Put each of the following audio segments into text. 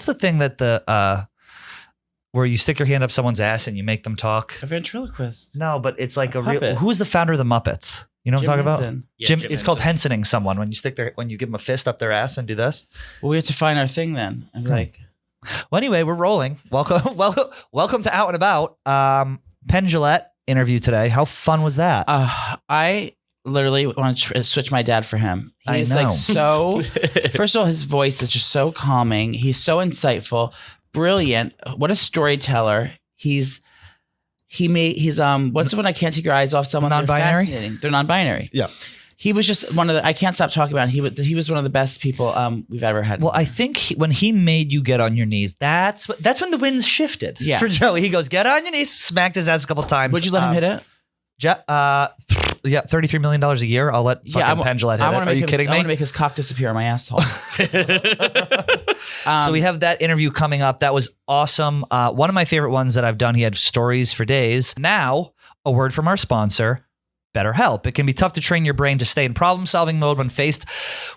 what's the thing that where you stick your hand up someone's ass and you make them talk? A ventriloquist. No, but it's like a real. puppet. Who's the founder of the Muppets? You know what I'm talking about? Henson. Yeah, Jim. Jim It's called Henson. Hensoning someone when you give them a fist up their ass and do this. Well, we have to find our thing then. I'm like, Well, anyway, we're rolling. Welcome to Out and About. Penn Jillette interview today. How fun was that? I literally want to switch my dad for him. I He's know. like so. First of all, his voice is just so calming. He's so insightful, brilliant. What a storyteller. He's what's the one I can't take your eyes off someone? Non-binary? They're non-binary. Yeah. He was just one of the. I can't stop talking about him. He was one of the best people we've ever had. Well, I think when he made you get on your knees, that's when the winds shifted. Yeah. For Joey, he goes, "Get on your knees." Smacked his ass a couple times. Would you let him hit it? Yeah, $33 million a year. I'll let fucking Penn Jillette hit it. Are you kidding me? I want to make his cock disappear on my asshole. So we have that interview coming up. That was awesome. One of my favorite ones that I've done. He had stories for days. Now, a word from our sponsor, BetterHelp. It can be tough to train your brain to stay in problem-solving mode when faced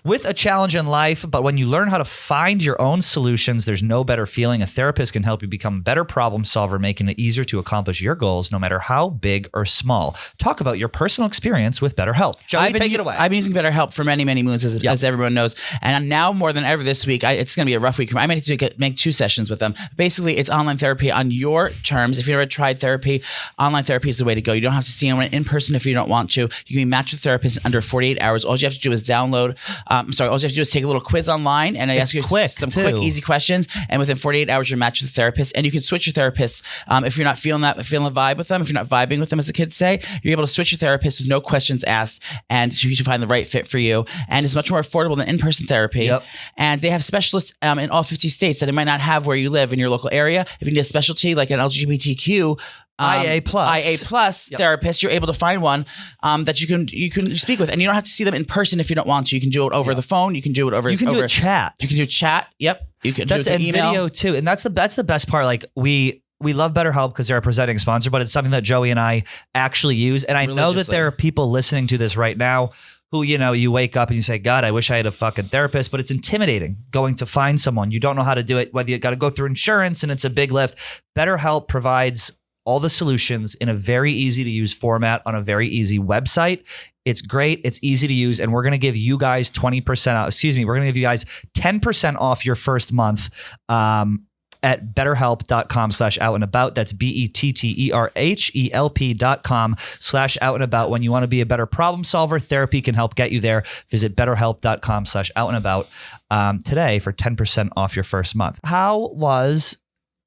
with a challenge in life, but when you learn how to find your own solutions, there's no better feeling. A therapist can help you become a better problem solver, making it easier to accomplish your goals, no matter how big or small. Talk about your personal experience with BetterHelp. Joey, take it away. I've been using BetterHelp for many, many moons, as everyone knows. And now more than ever this week, it's going to be a rough week. I might have to make 2 sessions with them. Basically, it's online therapy on your terms. If you've never tried therapy, online therapy is the way to go. You don't have to see anyone in person if you don't want to. You can be matched with therapists in under 48 hours. All you have to do is all you have to do is take a little quiz online, and I ask you some quick, easy questions. And within 48 hours, you're matched with a therapist. And you can switch your therapists if you're not feeling the vibe with them, if you're not vibing with them, as the kids say. You're able to switch your therapist with no questions asked, and you can find the right fit for you. And it's much more affordable than in-person therapy. Yep. And they have specialists in all 50 states that they might not have where you live in your local area. If you need a specialty like an LGBTQ IA plus therapist, you're able to find one that you can speak with, and you don't have to see them in person if you don't want to. You can do it over the phone. You can do it over. You can do a chat. You can do chat. Yep. You can do it and email. video too, and that's the best part. Like we love BetterHelp because they're a presenting sponsor, but it's something that Joey and I actually use, and I know that there are people listening to this right now who, you wake up and you say, God, I wish I had a fucking therapist, but it's intimidating going to find someone. You don't know how to do it, whether you got to go through insurance and it's a big lift. BetterHelp provides all the solutions in a very easy to use format on a very easy website. It's great. It's easy to use. And we're going to give you guys 20% off. We're going to give you guys 10% off your first month at betterhelp.com/outandabout. That's BetterHelp.com/outandabout. When you want to be a better problem solver, therapy can help get you there. Visit betterhelp.com/outandabout today for 10% off your first month. How was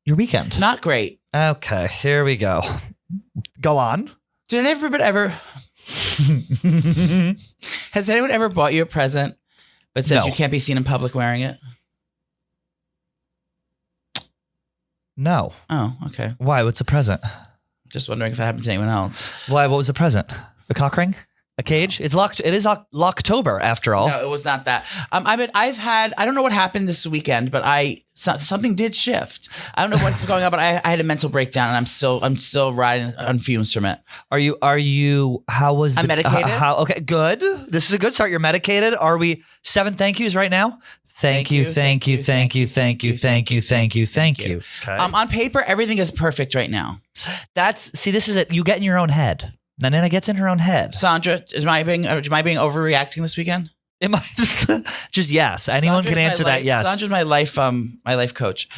your weekend? Not great. Okay, here we go. Go on. Did everybody ever? Has anyone ever bought you a present but says you can't be seen in public wearing it? No. Oh, okay. Why? What's the present? Just wondering if that happened to anyone else. Why? What was the present? A cock ring? A cage? It is Locktober after all. No, it was not that. I don't know what happened this weekend, but something did shift. I don't know what's going on, but I had a mental breakdown, and I'm still riding on fumes from it. Are you? How was? I'm medicated. Okay, good. This is a good start. You're medicated. Are we 7 thank yous right now? Thank you. Okay. On paper, everything is perfect right now. This is it. You get in your own head. Nanana gets in her own head. Sandra, am I being overreacting this weekend? Am I just yes? Anyone can answer that. Yes. Sandra's my life coach.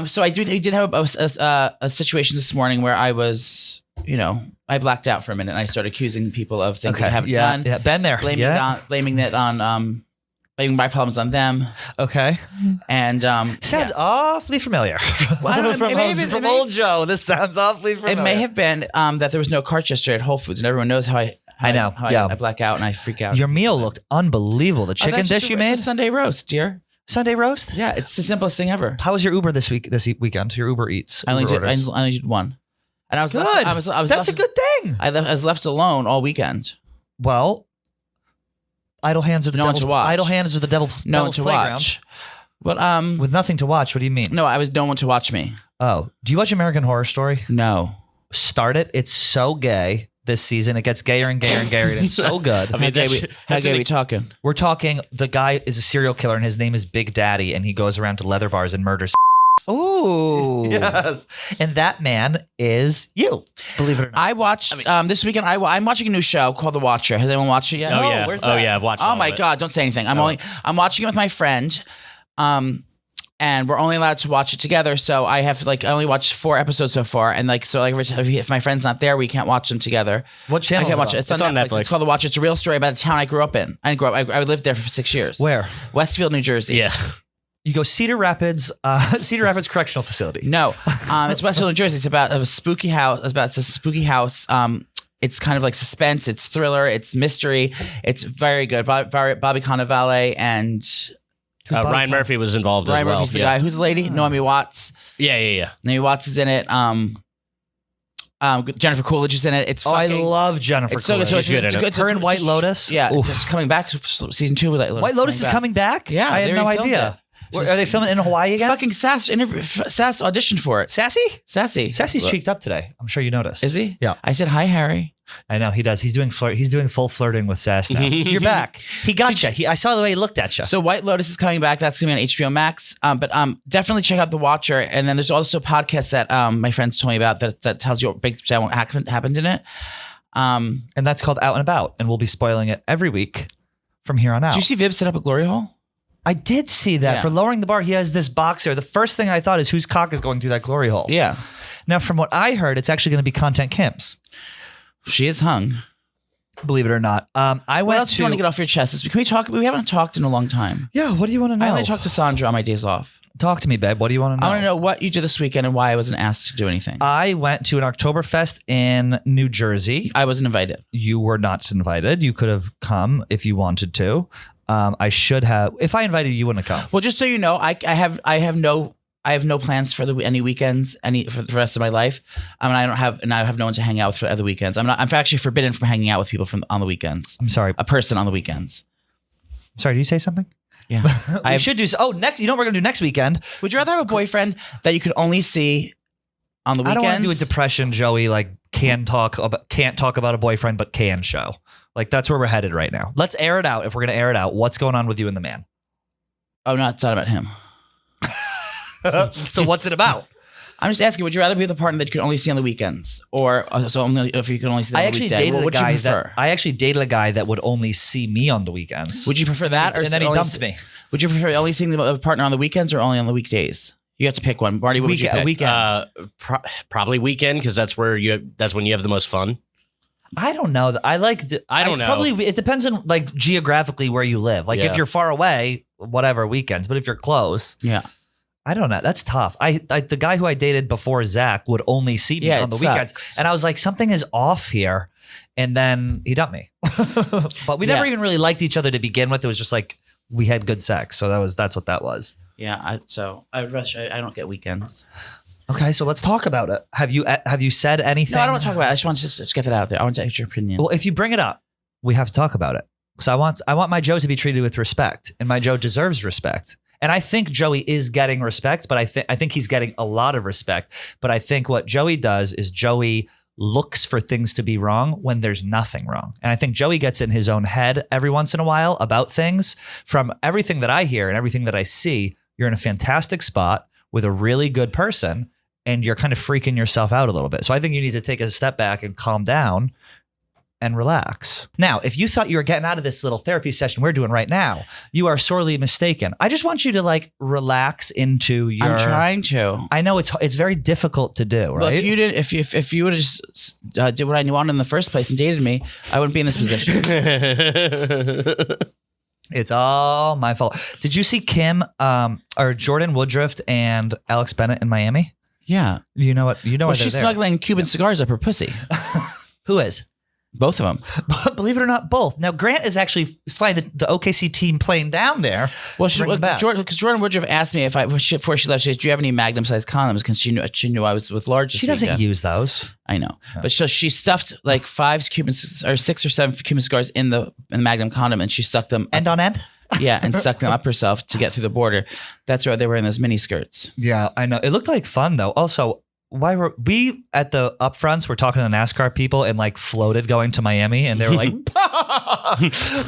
So we did have a situation this morning where I was, I blacked out for a minute and I started accusing people of things that I haven't done. Yeah, been there. Blaming my problems on them. Okay. And sounds awfully familiar. From old Joe, this sounds awfully familiar. It may have been that there was no carts yesterday at Whole Foods, and everyone knows how I black out and I freak out. Your meal looked unbelievable. The chicken dish you made? It's a Sunday roast, dear. Sunday roast? Yeah, it's the simplest thing ever. How was your Uber this weekend? Your Uber Eats? I only did one. And I was good. That's a good thing. I was left alone all weekend. Well, idle hands are the devil's playground. No one to watch. But with nothing to watch, what do you mean? No, I was no one to watch me. Oh, do you watch American Horror Story? No. Start it. It's so gay. this season. It gets gayer and gayer and gayer, and it's so good. I mean, how gay are we talking? We're talking, the guy is a serial killer, and his name is Big Daddy, and he goes around to leather bars and murders. Ooh. Yes. And that man is you, believe it or not. I watched this weekend. I'm watching a new show called The Watcher. Has anyone watched it yet? Oh, yeah. where's that? I've watched it. Oh my God, don't say anything. I'm watching it with my friend. And we're only allowed to watch it together. So I only watched 4 episodes so far. And if my friend's not there, we can't watch them together. What channel? I can't watch it. It's on Netflix. It's called The Watcher. It's a real story about a town I grew up in. I lived there for 6 years. Where? Westfield, New Jersey. Yeah. You go Cedar Rapids Correctional Facility. No, it's Westfield, New Jersey. It's about a spooky house. It's a spooky house. It's kind of like suspense. It's thriller. It's mystery. It's very good. Bobby Cannavale and Ryan Murphy was involved as well. Ryan Murphy's the guy. Who's the lady? Naomi Watts. Yeah. Naomi Watts is in it. Jennifer Coolidge is in it. It's I love Jennifer Coolidge. It's good. Her in White Lotus. Yeah, it's coming back. Season 2. White Lotus is coming back? Yeah, I had no idea. Are they filming in Hawaii again? Fucking Sass auditioned for it. Sassy? Sassy's cheeked up today. I'm sure you noticed. Is he? Yeah. I said, hi, Harry. I know he does. He's doing full flirting with Sass now. You're back. He got you. I saw the way he looked at you. So White Lotus is coming back. That's going to be on HBO Max. But definitely check out The Watcher. And then there's also podcasts that my friends told me about that tells you what big happened in it. And that's called Out and About. And we'll be spoiling it every week from here on out. Did you see Viv set up a glory hole? I did see that. Yeah. For lowering the bar, he has this boxer. The first thing I thought is whose cock is going through that glory hole. Yeah. Now, from what I heard, it's actually going to be Content Kim's. She is hung. Believe it or not. What else do you want to get off your chest? Can we talk? We haven't talked in a long time. Yeah, what do you want to know? I only talk to Sandra on my days off. Talk to me, babe. What do you want to know? I want to know what you did this weekend and why I wasn't asked to do anything. I went to an Oktoberfest in New Jersey. I wasn't invited. You were not invited. You could have come if you wanted to. I should have. If I invited you, you wouldn't have come. Well, just so you know, I have no plans for any weekends for the rest of my life. I mean, I have no one to hang out with for other weekends. I'm actually forbidden from hanging out with people on the weekends. I'm sorry. A person on the weekends. Sorry, did you say something? Yeah. I should do. Next. You know what we're gonna do next weekend? Would you rather have a boyfriend that you could only see on the weekends? I don't want to do a depression, Joey. Like can't talk about a boyfriend, but can show. Like that's where we're headed right now. Let's air it out. If we're gonna air it out, what's going on with you and the man? Oh no, it's not about him. So what's it about? I'm just asking, would you rather be with a partner that you could only see on the weekends, or so only if you could only see them on the weekday? I actually dated a guy that would only see me on the weekends. Would you prefer that, or and then he dumped me? Would you prefer only seeing the partner on the weekends or only on the weekdays? You have to pick one. Marty, what would you pick? Weekend. Probably weekend because that's when you have the most fun. I don't know. I don't know. Probably it depends on like geographically where you live. Like if you're far away, whatever, weekends. But if you're close, yeah. I don't know. That's tough. The guy who I dated before Zach would only see me on the weekends. And I was like, something is off here. And then he dumped me. But we never even really liked each other to begin with. It was just like we had good sex. So that's what that was. Yeah. I don't get weekends. Okay, so let's talk about it. Have you said anything? No, I don't want to talk about it. I just want to just get that out there. I want to get your opinion. Well, if you bring it up, we have to talk about it. So I want my Joe to be treated with respect, and my Joe deserves respect. And I think Joey is getting respect, but I think he's getting a lot of respect. But I think what Joey does is Joey looks for things to be wrong when there's nothing wrong. And I think Joey gets in his own head every once in a while about things. From everything that I hear and everything that I see, you're in a fantastic spot with a really good person, and you're kind of freaking yourself out a little bit. So I think you need to take a step back and calm down and relax. Now, if you thought you were getting out of this little therapy session we're doing right now, you are sorely mistaken. I just want you to like relax into your. I'm trying to. I know it's very difficult to do, right? Well, if you would have just did what I wanted in the first place and dated me, I wouldn't be in this position. It's all my fault. Did you see Kim or Jordan Woodruff and Alex Bennett in Miami? Yeah. You know what? Well, she's smuggling Cuban cigars up her pussy. Who is? Both of them. Believe it or not, both. Now, Grant is actually flying the OKC team plane down there. Well, Jordan Woodruff asked me before she left, do you have any Magnum-sized condoms? Because she knew I was with large. She doesn't use those. I know. No. But so she stuffed like 6 or 7 Cuban cigars in the Magnum condom, and she stuck them end on end. Yeah, and stuck them up herself to get through the border. That's why they were in those mini skirts. Yeah, I know. It looked like fun though. Also, why were we at the upfronts? We're talking to the NASCAR people and like floated going to Miami, and they were like,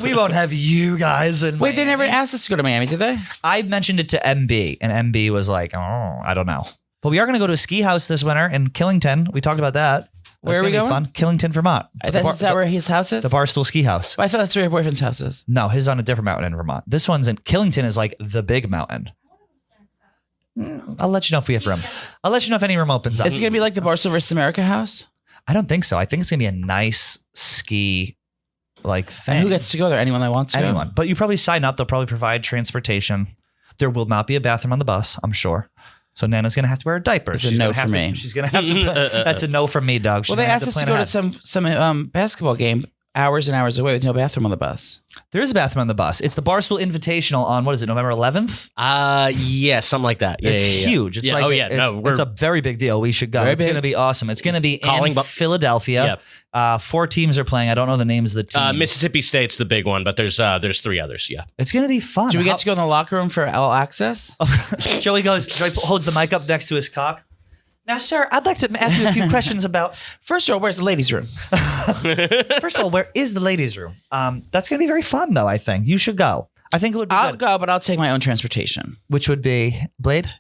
"We won't have you guys." In Wait, they Miami." never asked us to go to Miami, did they? I mentioned it to MB, and MB was like, "Oh, I don't know." But we are going to go to a ski house this winter in Killington. We talked about that. Where are we gonna be going? Fun. Killington, Vermont. Is that where his house is? The Barstool Ski House. I thought that's where your boyfriend's house is. No, his is on a different mountain in Vermont. This one's in Killington is like the big mountain. I'll let you know if we have room. I'll let you know if any room opens up. Is it going to be like the Barstool versus America house? I don't think so. I think it's going to be a nice ski like thing. And who gets to go there? Anyone that wants to go? Anyone. But you probably sign up. They'll probably provide transportation. There will not be a bathroom on the bus, I'm sure. So Nana's going to have to wear a diaper. It's a no for me. She's going to have to. That's a no from me, Doug. Well, they asked us to go to some basketball game hours and hours away with no bathroom on the bus. There is a bathroom on the bus. It's the Barstool Invitational on, what is it, November 11th? Yeah, something like that. It's huge. It's like, it's a very big deal. We should go. It's going to be awesome. It's going to be in Philadelphia. Yep. 4 teams are playing. I don't know the names of the teams. Mississippi State's the big one, but there's 3 others. Yeah. It's going to be fun. Do we get to go in the locker room for all access? Joey holds the mic up next to his cock. Now, sir, I'd like to ask you a few questions about. First of all, where's the ladies' room? First of all, where is the ladies' room? That's going to be very fun, though. I think you should go. I think it would be. I'll good. go, but I'll take my own transportation. Which would be Blade.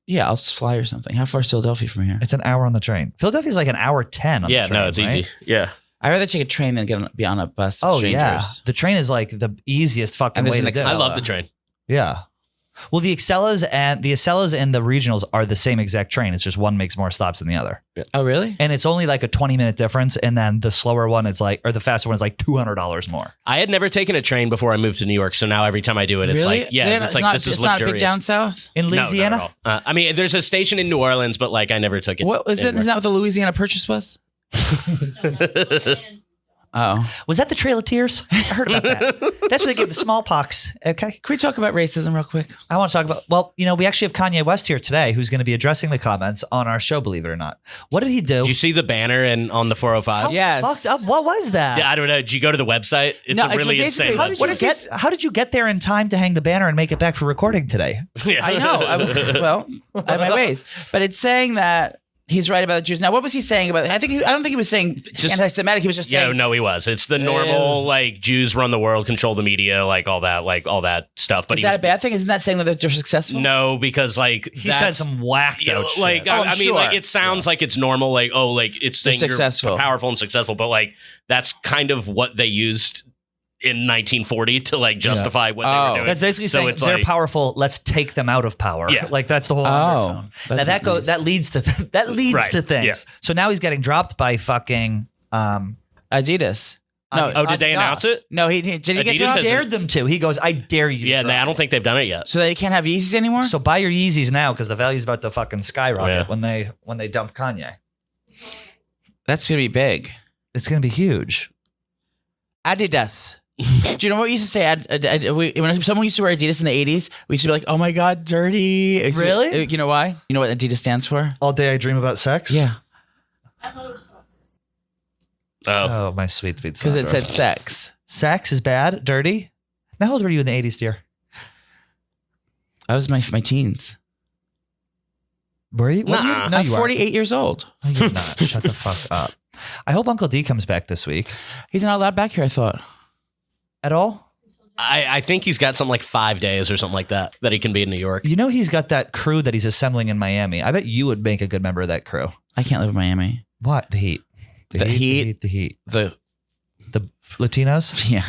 Yeah, I'll fly or something. How far is Philadelphia from here? It's an hour on the train. Philadelphia's like an hour 10 on the train. No, it's right? easy. Yeah. I'd rather take a train than be on a bus with strangers. Yeah. The train is like the easiest fucking And way there's to an do. I love the train. Yeah. Well, the Excellas and the regionals are the same exact train. It's just one makes more stops than the other. Oh, really? And it's only like a 20-minute difference. And then the slower one is like, or the faster one is like $200 more. I had never taken a train before I moved to New York, so now every time I do it, it's Really? like, yeah, it's like this is it's not luxurious. big down south? In No, not Louisiana? at all. I mean, there's a station in New Orleans, but like I never took it. What is it? anywhere. Isn't that what the Louisiana Purchase was? Oh. Was that the Trail of Tears? I heard about that. That's where they gave the smallpox. Okay. Can we talk about racism real quick? I want to talk about, well, we actually have Kanye West here today who's going to be addressing the comments on our show, believe it or not. What did he do? Did you see the banner on the 405? How Yes. fucked up. What was that? I don't know. Did you go to the website? It's No, a really it's basically- insane How did you get there in time to hang the banner and make it back for recording today? Yeah. I know. I had my ways. But it's saying that he's right about the Jews. Now, what was he saying about it? I don't think he was saying anti-Semitic. He was just Yeah, saying. no, he was. It's the normal, like, Jews run the world, control the media, like all that stuff. But Is that a bad thing? Isn't that saying that they're successful? No, because like He said some whacked out shit. like I'm I mean, sure. like it sounds like it's normal, like it's They're saying you're successful. powerful and successful, but like that's kind of what they used in 1940 to like justify what they were doing. That's basically So saying it's they're like- powerful. Let's take them out of power. Yeah. Like that's the whole. undertone. Now that's nice. that leads to Right. to things. Yeah. So now he's getting dropped by fucking. Adidas. No, Oh, did they Adidas. announce it? no, did he get Adidas dropped? has- Dared them to. He goes, I dare you. to Yeah, drop I don't me." think they've done it yet. So they can't have Yeezys anymore? So buy your Yeezys now because the value's about to fucking skyrocket Yeah. when they dump Kanye. That's going to be big. It's gonna be huge. Adidas. Do you know what we used to say? When someone used to wear Adidas in the 80s, we used to be like, oh my God, dirty. Really? You know why? You know what Adidas stands for? All day I dream about sex. Yeah. I thought it was soccer. Oh, Oh, my sweet, sweet. Because it Sandra. said sex. sex is bad, dirty. Now, how old were you in the 80s, dear? I was my teens. Were you? What were you? Nah. No, I'm you 48 years old. are. No, you're not. Shut the fuck up. I hope Uncle D comes back this week. He's not allowed back here, I thought. At all? I think he's got something like 5 days or something like that he can be in New York. You know he's got that crew that he's assembling in Miami. I bet you would make a good member of that crew. I can't live in Miami. What? The Heat. The Heat? The Heat. The Latinos? Yeah.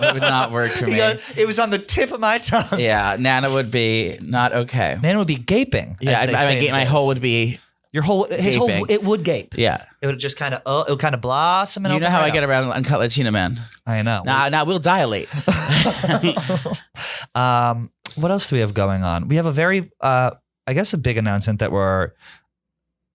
It would not work for me. It was on the tip of my tongue. Yeah, Nana would be not okay. Man would be gaping. Yeah, as they say in the my biz. hole would be. Your whole, his whole, Gaping. it would gape. Yeah. It would just kind of, it would kind of blossom and You know open how right I get up. around uncut Latina men. I know. Now we'll dilate. What else do we have going on? We have a very, I guess, a big announcement that we're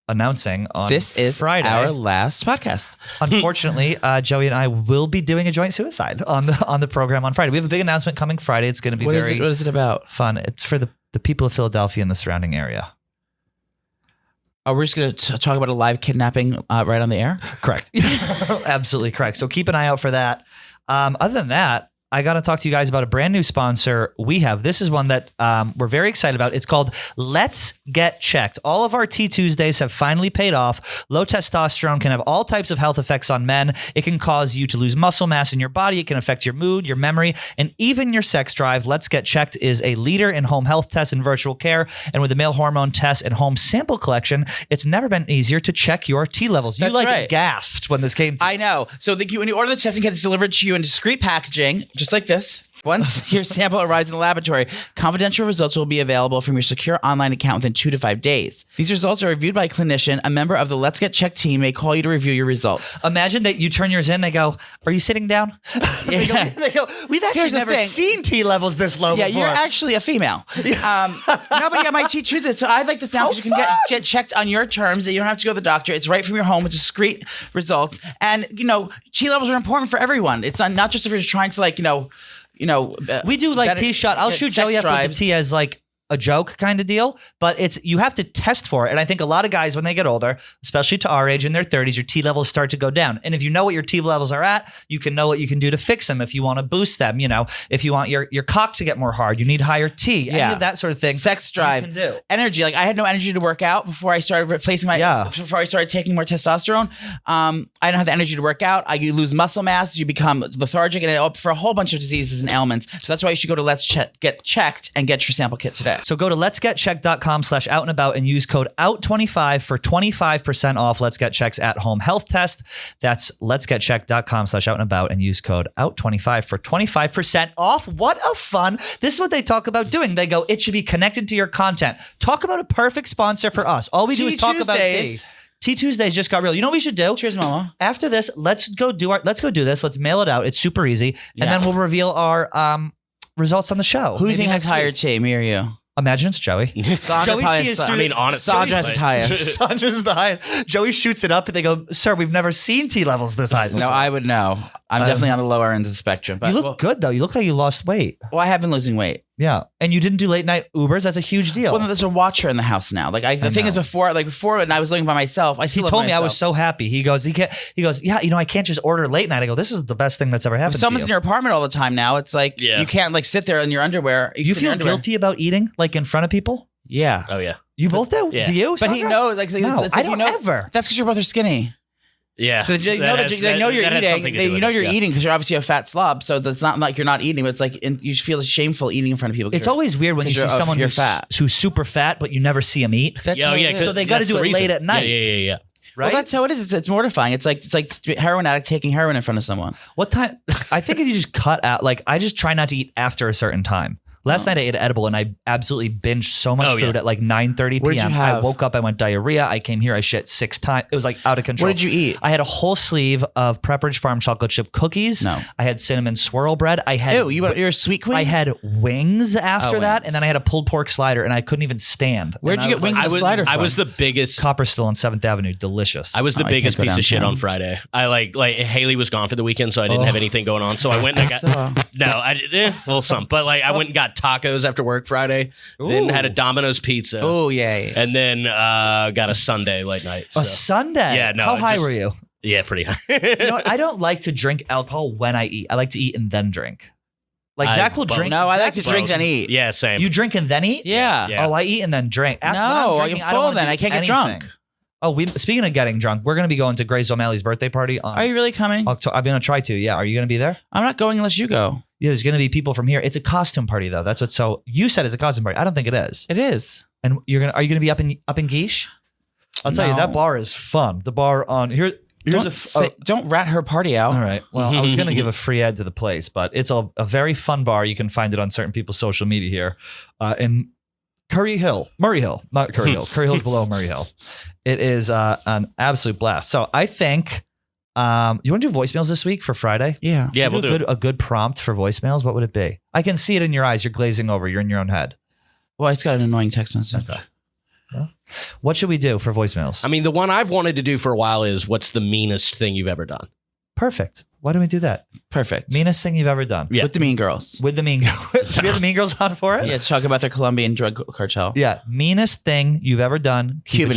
announcing on This is Friday. our last podcast. Unfortunately, Joey and I will be doing a joint suicide on the program on Friday. We have a big announcement coming Friday. It's going to be What very is it about? fun. It's for the people of Philadelphia and the surrounding area. Oh, we're just going to talk about a live kidnapping right on the air? Correct. Absolutely correct. So keep an eye out for that. Other than that, I got to talk to you guys about a brand new sponsor we have. This is one that we're very excited about. It's called Let's Get Checked. All of our Tea Tuesdays have finally paid off. Low testosterone can have all types of health effects on men. It can cause you to lose muscle mass in your body. It can affect your mood, your memory, and even your sex drive. Let's Get Checked is a leader in home health tests and virtual care. And with the male hormone test and home sample collection, it's never been easier to check your T levels. You gasped when this came to I know. So when you order the testing kit, it's delivered to you in discreet packaging, just like this. Once your sample arrives in the laboratory, confidential results will be available from your secure online account within 2 to 5 days. These results are reviewed by a clinician. A member of the Let's Get Checked team may call you to review your results. Imagine that you turn yours in. They go, "Are you sitting down?" They go, "We've actually never seen T levels this low before." You're actually a female. No, but my T chooses. So I like this now because you can get checked on your terms. You don't have to go to the doctor. It's right from your home with discrete results. And T levels are important for everyone. It's not just if you're trying to we do T shot. I'll shoot Joey up with the T as a joke kind of deal, but you have to test for it. And I think a lot of guys, when they get older, especially to our age in their 30s, your T levels start to go down. And if you know what your T levels are at, you can know what you can do to fix them. If you want to boost them, if you want your cock to get more hard, you need higher T. Any of that sort of thing. Sex drive, you can do. Energy. I had no energy to work out before I started replacing before I started taking more testosterone. I didn't have the energy to work out. You lose muscle mass, you become lethargic, and for a whole bunch of diseases and ailments. So that's why you should go to Let's Get Checked and get your sample kit today. So go to letsgetchecked.com/out-and-about and use code OUT25 for 25% off Let's Get Check's at-home health test. That's letsgetchecked.com/out-and-about and use code OUT25 for 25% off. What a fun. This is what they talk about doing. They go, it should be connected to your content. Talk about a perfect sponsor for us. All we do is talk about tea. Tea Tuesdays just got real. You know what we should do? Cheers, Mama. After this, let's go do this. Let's mail it out. It's super easy. And then we'll reveal our results on the show. Who do you think has higher T, me or you? Imagine it's Joey. Joey's T is honestly. Sandra's the highest. Sandra's the highest. Joey shoots it up and they go, "Sir, we've never seen T levels this high before." No, I would know. I'm definitely on the lower end of the spectrum. But you look good though. You look like you lost weight. Well, I have been losing weight. Yeah, and you didn't do late night Ubers. That's a huge deal. Well, no, there's a watcher in the house now. The thing is, before when I was living by myself, he told me I was so happy. He goes, yeah, I can't just order late night. I go, this is the best thing that's ever happened. If someone's in your apartment all the time now, it's you can't sit there in your underwear. You feel guilty about eating in front of people? Yeah. Oh yeah. You both do? Yeah. Do you? But Sandra? he knows. No, I don't ever. That's because you're both are skinny. Yeah. So they know you're eating. They know you're eating because you're obviously a fat slob. So it's not like you're not eating, but it's you feel shameful eating in front of people. It's always weird when you see someone who's super fat, but you never see them eat. That's so they got to do it late at night. Yeah. Right? Well, that's how it is. It's mortifying. It's like heroin addict taking heroin in front of someone. What time? I think if you just cut out, I just try not to eat after a certain time. Last night I ate an edible and I absolutely binged so much food at 9:30 p.m. What did you have? I woke up, I went diarrhea. I came here, I shit 6 times. It was out of control. What did you eat? I had a whole sleeve of Pepperidge Farm chocolate chip cookies. No. I had cinnamon swirl bread. I had you're a sweet queen? I had wings after that, wings. and then I had a pulled pork slider, and I couldn't even stand. Where'd you get wings and slider from? I was the biggest Copperstill on 7th Avenue. Delicious. I was the biggest piece of shit on Friday. I Haley was gone for the weekend, so I didn't have anything going on. So I went and but I went and got tacos after work Friday. Ooh. Then had a Domino's pizza. Oh yay! And then got a sundae late night. A sundae? Yeah. No. How high were you? Yeah, pretty high. You know what? I don't like to drink alcohol when I eat. I like to eat and then drink. Zach will drink. No, I like to drink and eat. Yeah, same. You drink and then eat? Yeah. Oh, I eat and then drink. No, I'm full then. I can't get drunk. Oh, speaking of getting drunk, we're going to be going to Grace O'Malley's birthday party. Are you really coming? I'm going to try to. Yeah. Are you going to be there? I'm not going unless you go. Yeah, there's going to be people from here. It's a costume party though. That's what. So you said it's a costume party. I don't think it is. It is. And are you going to be up in Guiche? I'll tell you, that bar is fun. The bar on here. Don't rat her party out. All right. Well, I was going to give a free ad to the place, but it's a very fun bar. You can find it on certain people's social media here in Murray Hill, not Curry Hill. Curry Hill's below Murray Hill. It is an absolute blast. So I think you want to do voicemails this week for Friday? Yeah. Yeah, we'll do a good prompt for voicemails. What would it be? I can see it in your eyes. You're glazing over. You're in your own head. Well, it's got an annoying text message. Okay. What should we do for voicemails? I mean, the one I've wanted to do for a while is what's the meanest thing you've ever done? Perfect. Why don't we do that? Perfect. Meanest thing you've ever done. Yeah. With the Mean Girls. With the Mean Girls. Should we have the Mean Girls on for it? Yeah, let's talk about their Colombian drug cartel. Yeah. Meanest thing you've ever done. Keep it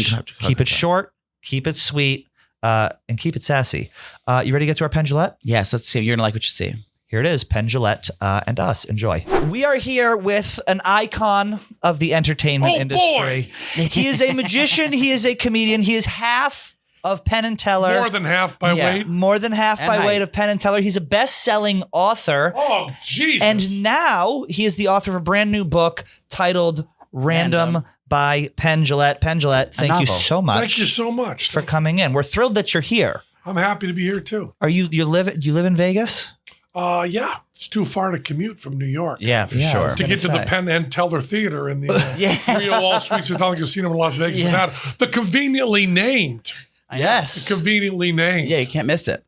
short. Keep it sweet. And keep it sassy. You ready to get to our Penn Jillette? Yes, let's see. You're going to like what you see. Here it is, Penn Jillette and us. Enjoy. We are here with an icon of the entertainment industry. He is a magician. He is a comedian. He is half of Penn and Teller. More than half by weight. More than half And by height. weight of Penn and Teller. He's a best-selling author. Oh, Jesus. And now he is the author of a brand new book titled Random by Penn Jillette. Penn Jillette, thank you novel. so much. Thank you so much for coming in. We're thrilled that you're here. I'm happy to be here too. Are you live in Vegas? Yeah, it's too far to commute from New York. Yeah, for sure. To get to the Penn and Teller Theater in the Rio All Suites Hotel Casino in Las Vegas, Nevada. The conveniently named. Yes. Conveniently named. Yeah, you can't miss it.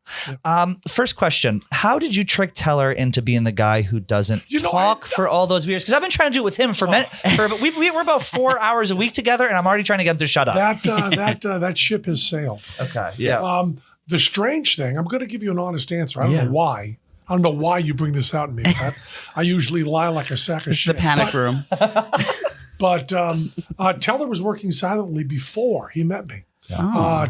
First question. How did you trick Teller into being the guy who doesn't talk for all those years? Because I've been trying to do it with him for we're about 4 hours a week together, and I'm already trying to get him to shut up. That ship has sailed. Okay. Yeah. The strange thing, I'm going to give you an honest answer. I don't know why. I don't know why you bring this out in me, Pat. I usually lie like a sack of shit. The panic room. But Teller was working silently before he met me.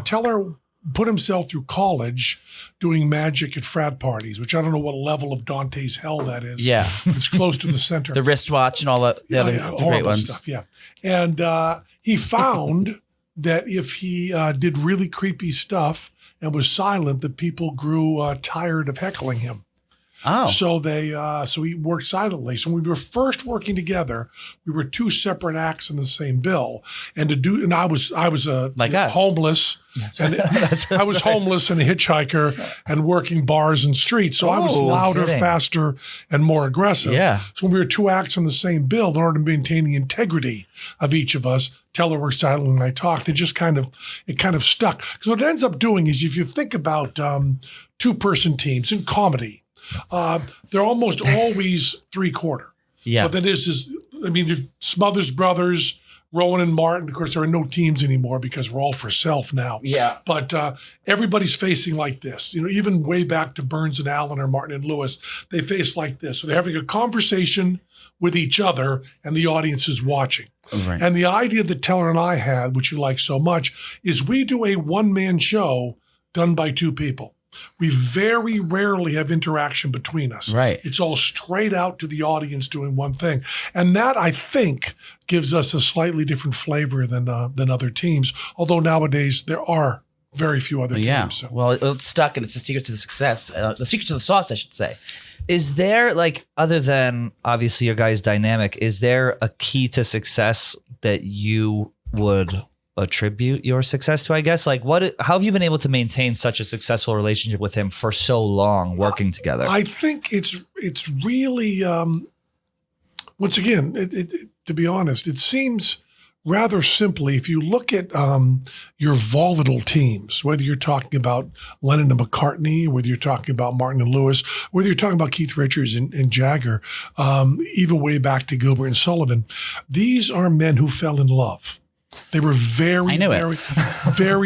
Teller put himself through college doing magic at frat parties, which I don't know what level of Dante's hell that is. Yeah. It's close to the center. The wristwatch and all the other the great horrible ones. stuff, yeah. And he found that if he did really creepy stuff and was silent, that people grew tired of heckling him. Oh. So so he worked silently. So when we were first working together, we were two separate acts in the same bill. And I was Like us. homeless. And I was homeless and a hitchhiker and working bars and streets. So I was louder, faster, and more aggressive. Yeah. So when we were two acts on the same bill, in order to maintain the integrity of each of us, Teller worked silently and I talked. It kind of stuck. Because what it ends up doing is if you think about two-person teams in comedy, they're almost always three-quarter. Yeah. What that is Smothers Brothers, Rowan and Martin. Of course, there are no teams anymore because we're all for self now. Yeah. But everybody's facing like this. Even way back to Burns and Allen or Martin and Lewis, they face like this. So they're having a conversation with each other, and the audience is watching. Right. And the idea that Teller and I had, which you like so much, is we do a one-man show done by two people. We very rarely have interaction between us. Right. It's all straight out to the audience doing one thing. And that, I think, gives us a slightly different flavor than other teams. Although nowadays there are very few other teams. Yeah. So. Well, it's stuck, and it's the secret to the success. The secret to the sauce, I should say. Is there, other than obviously your guys' dynamic, is there a key to success that you would attribute your success to, I guess? How have you been able to maintain such a successful relationship with him for so long, working together? I think it's really, once again, to be honest, it seems rather simply, if you look at your volatile teams, whether you're talking about Lennon and McCartney, whether you're talking about Martin and Lewis, whether you're talking about Keith Richards and Jagger, even way back to Gilbert and Sullivan, these are men who fell in love. They were very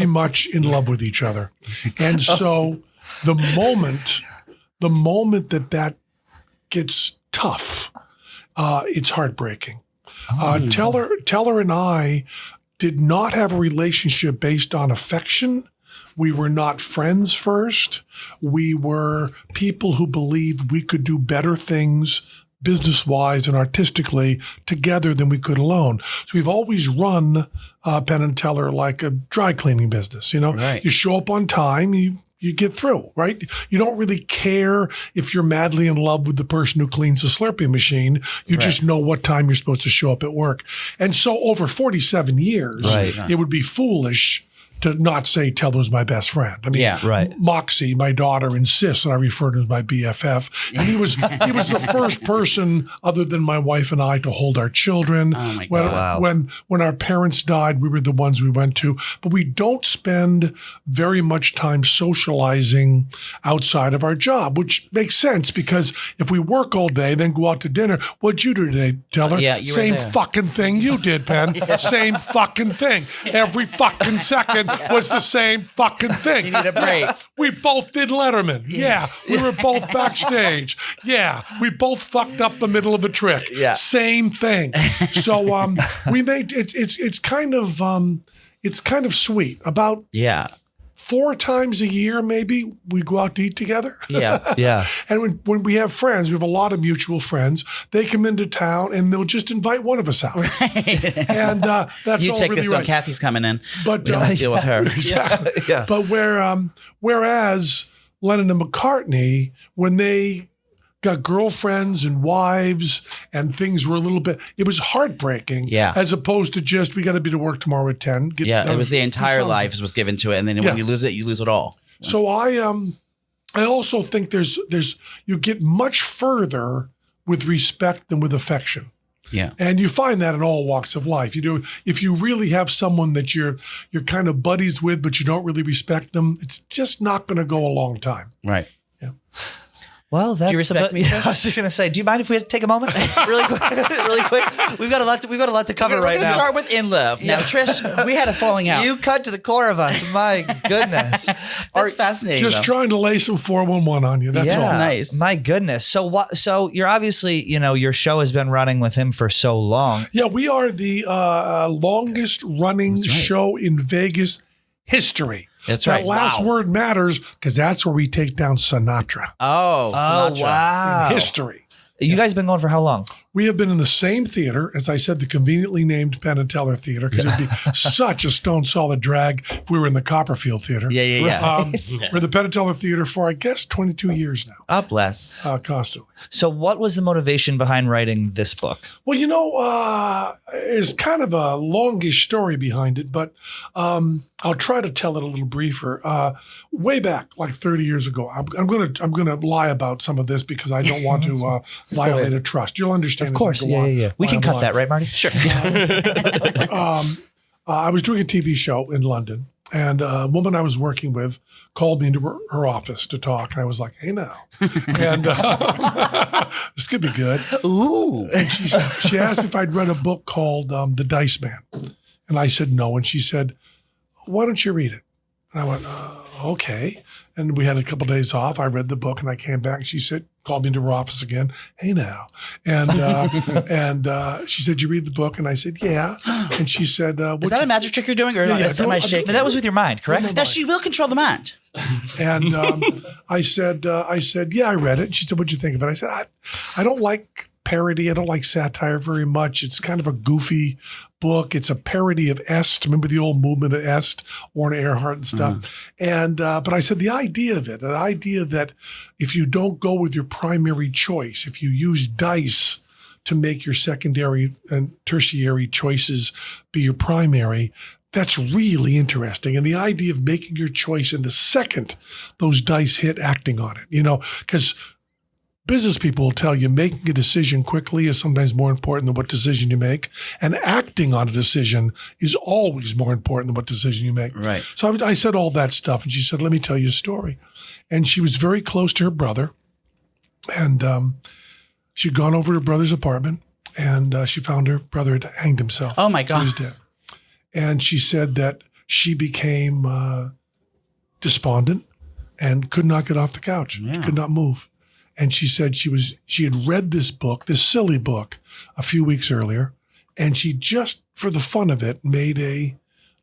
much in love with each other. And so the moment that gets tough, it's heartbreaking. Teller and I did not have a relationship based on affection. We were not friends first. We were people who believed we could do better things business-wise and artistically together than we could alone. So we've always run Penn and Teller like a dry cleaning business. Right. You show up on time, you get through, right? You don't really care if you're madly in love with the person who cleans the Slurpee machine. You just know what time you're supposed to show up at work. And so over 47 years, it would be foolish to not say Teller was my best friend. I mean, Moxie, my daughter, insists that I refer to him as my BFF. And he was the first person other than my wife and I to hold our children. Oh my God. When our parents died, we were the ones we went to. But we don't spend very much time socializing outside of our job, which makes sense because if we work all day, then go out to dinner, what'd you do today, Teller? Yeah, you were Same there. fucking thing you did, Penn. Same fucking thing. Every fucking second was the same fucking thing. You need a break. We both did Letterman. Yeah. We were both backstage. Yeah. We both fucked up the middle of the trick. Yeah. Same thing. So we made it's kind of sweet. About 4 times a year, maybe we go out to eat together. Yeah. Yeah. And when we have friends, we have a lot of mutual friends. They come into town and they'll just invite one of us out. Right. And that's You all take really this right. one. Kathy's coming in. But We don't have to deal with her. exactly. Yeah. But whereas Lennon and McCartney, when they got girlfriends and wives and things were a little bit, it was heartbreaking. Yeah. As opposed to just, we got to be to work tomorrow at 10. It was the entire something. life was given to it. And then Yeah. when you lose it all. So I also think there's you get much further with respect than with affection. Yeah. And you find that in all walks of life. You do, if you really have someone that you're kind of buddies with, but you don't really respect them, it's just not going to go a long time. Right. Well, that's Do you respect me, yeah, Trish? I was just gonna say, do you mind if we take a moment, really quick? Really quick. We've got a lot to cover We're right gonna now. start with In Love. Now, Trish, we had a falling out. You cut to the core of us. My goodness. That's fascinating. Just trying to lay some 411 on you. That's Yeah. all. Nice. My goodness. So what? So you're obviously, your show has been running with him for so long. Yeah, we are the longest running show in Vegas history. That's that right. last Wow. word matters because that's where we take down Sinatra. Oh, Sinatra. Wow. In history. You guys been going for how long? We have been in the same theater, as I said, the conveniently named Penn and Teller Theater, because it'd be such a stone solid drag if we were in the Copperfield Theater. Yeah. We're the Penn and Teller Theater for, I guess, 22 years now, Oh, bless. constantly. So what was the motivation behind writing this book? Well, there's kind of a longish story behind it, but I'll try to tell it a little briefer. Way back, like 30 years ago, I'm gonna lie about some of this because I don't want to violate a trust. You'll understand. Of course. Yeah. We can cut that, right, Marty? Sure. I was doing a TV show in London, and a woman I was working with called me into her office to talk. And I was like, hey, now. And this could be good. Ooh. And she asked if I'd read a book called The Dice Man. And I said no. And she said, why don't you read it? And I went, okay. And we had a couple of days off. I read the book and I came back. And she said, called me into her office again. Hey, now. And she said, you read the book? And I said, yeah. And she said, Is that a magic trick you're doing? Or am I shaking? That was with your mind, correct? That she will control the mind. And I said, yeah, I read it. And she said, what'd you think of it? I said, I don't like parody. I don't like satire very much. It's kind of a goofy book. It's a parody of Est. Remember the old movement of Est, Orna Earhart and stuff. And but I said the idea that if you don't go with your primary choice, if you use dice to make your secondary and tertiary choices be your primary, that's really interesting. And the idea of making your choice in the second those dice hit, acting on it, because business people will tell you making a decision quickly is sometimes more important than what decision you make. And acting on a decision is always more important than what decision you make. Right. So I said all that stuff. And she said, let me tell you a story. And she was very close to her brother. And she'd gone over to her brother's apartment. And she found her brother had hanged himself. Oh, my He God. was dead. And she said that she became despondent and could not get off the couch. Yeah. She could not move. And she said she had read this book, this silly book, a few weeks earlier, and she just, for the fun of it, made a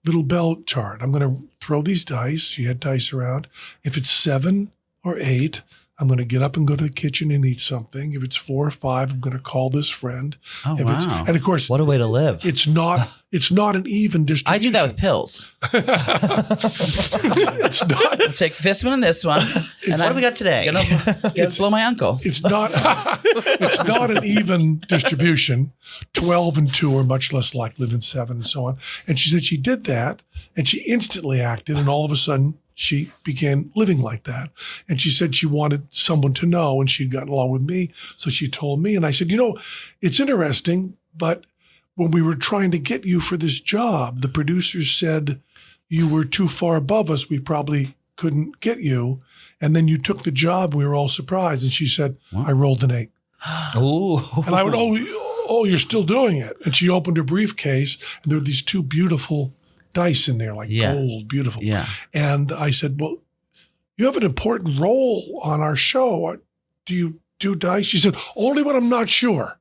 little bell chart. I'm going to throw these dice. She had dice around. If it's 7 or 8, I'm going to get up and go to the kitchen and eat something. If it's 4 or 5, I'm going to call this friend. Oh, If it's- wow. And of course, What a way to live. it's not an even I distribution. do that with pills. It's not. I take this one and this one. And What do we got today? Gonna blow my uncle. It's not. It's not an even distribution. 12 and 2 are much less likely than 7, and so on. And she said she did that, and she instantly acted, and all of a sudden she began living like that. And she said she wanted someone to know, and she'd gotten along with me, so she told me. And I said, it's interesting, but when we were trying to get you for this job, the producers said you were too far above us. We probably couldn't get you. And then you took the job. We were all surprised. And she said, I rolled an 8. Ooh. And I went, oh, you're still doing it. And she opened her briefcase, and there were these 2 beautiful dice in there, like gold, beautiful. Yeah. And I said, well, you have an important role on our show. Do you do dice? She said, only when I'm not sure.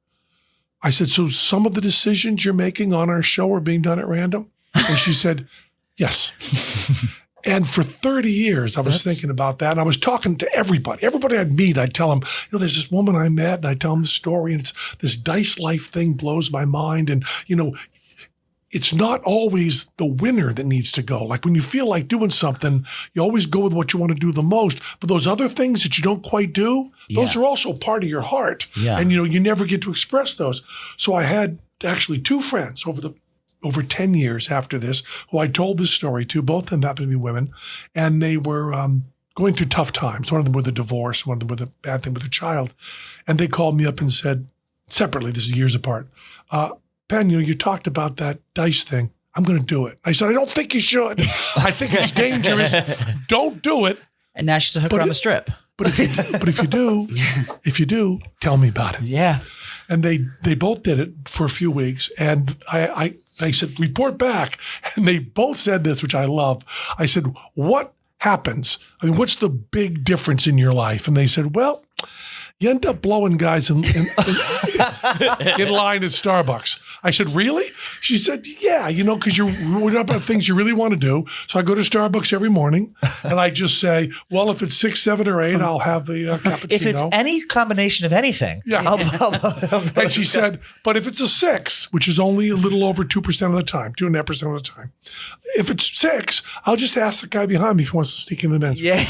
I said, so some of the decisions you're making on our show are being done at random? And she said, yes. And for 30 years, I was thinking about that. And I was talking to everybody. Everybody I'd meet, I'd tell them, there's this woman I met, and I tell them the story, and it's this dice life thing blows my mind. And, it's not always the winner that needs to go. Like when you feel like doing something, you always go with what you want to do the most. But those other things that you don't quite do, those are also part of your heart. Yeah. And, you never get to express those. So I had actually 2 friends over 10 years after this, who I told this story to. Both of them happened to be women, and they were going through tough times. One of them with a divorce, one of them with a bad thing with a child. And they called me up and said, separately, this is years apart, Penn, you talked about that dice thing. I'm going to do it. I said, I don't think you should. I think it's dangerous. Don't do it. And now she's a hooker on the strip. But if you do, tell me about it. Yeah. And they both did it for a few weeks. And I said, report back. And they both said this, which I love. I said, what happens? I mean, what's the big difference in your life? And they said, well, you end up blowing guys in line at Starbucks. I said, really? She said, yeah, because you're up about things you really want to do. So I go to Starbucks every morning, and I just say, well, if it's 6, 7, or 8, I'll have a cappuccino. If it's any combination of anything. Yeah. And she said, but if it's a 6, which is only a little over 2% of the time, 2.5% of the time, if it's 6, I'll just ask the guy behind me if he wants to sneak in the men's. Yeah.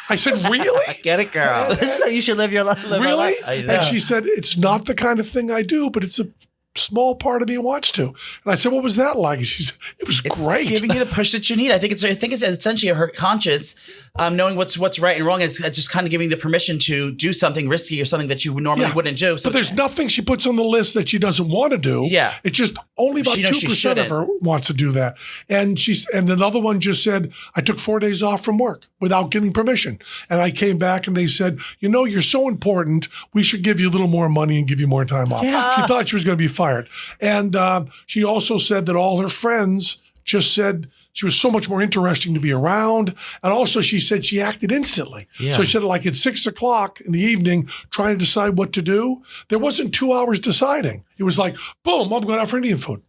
I said, really? Get it, girl. This is how you should live your life. Really? And she said, it's not the kind of thing I do, but it's a small part of me wants to. And I said, what was that like? And she said, it was great. Giving you the push that you need. I think it's essentially her conscience, knowing what's right and wrong. It's just kind of giving the permission to do something risky or something that you normally wouldn't do. So but there's nothing she puts on the list that she doesn't want to do. Yeah. It's just only about 2% of her wants to do that. And another one just said, I took 4 days off from work without getting permission. And I came back and they said, you're so important. We should give you a little more money and give you more time off. Yeah. She thought she was going to be fired. And she also said that all her friends just said she was so much more interesting to be around. And also she said she acted instantly. Yeah. So she said like at 6 o'clock in the evening, trying to decide what to do. There wasn't 2 hours deciding. It was like, boom, I'm going out for Indian food.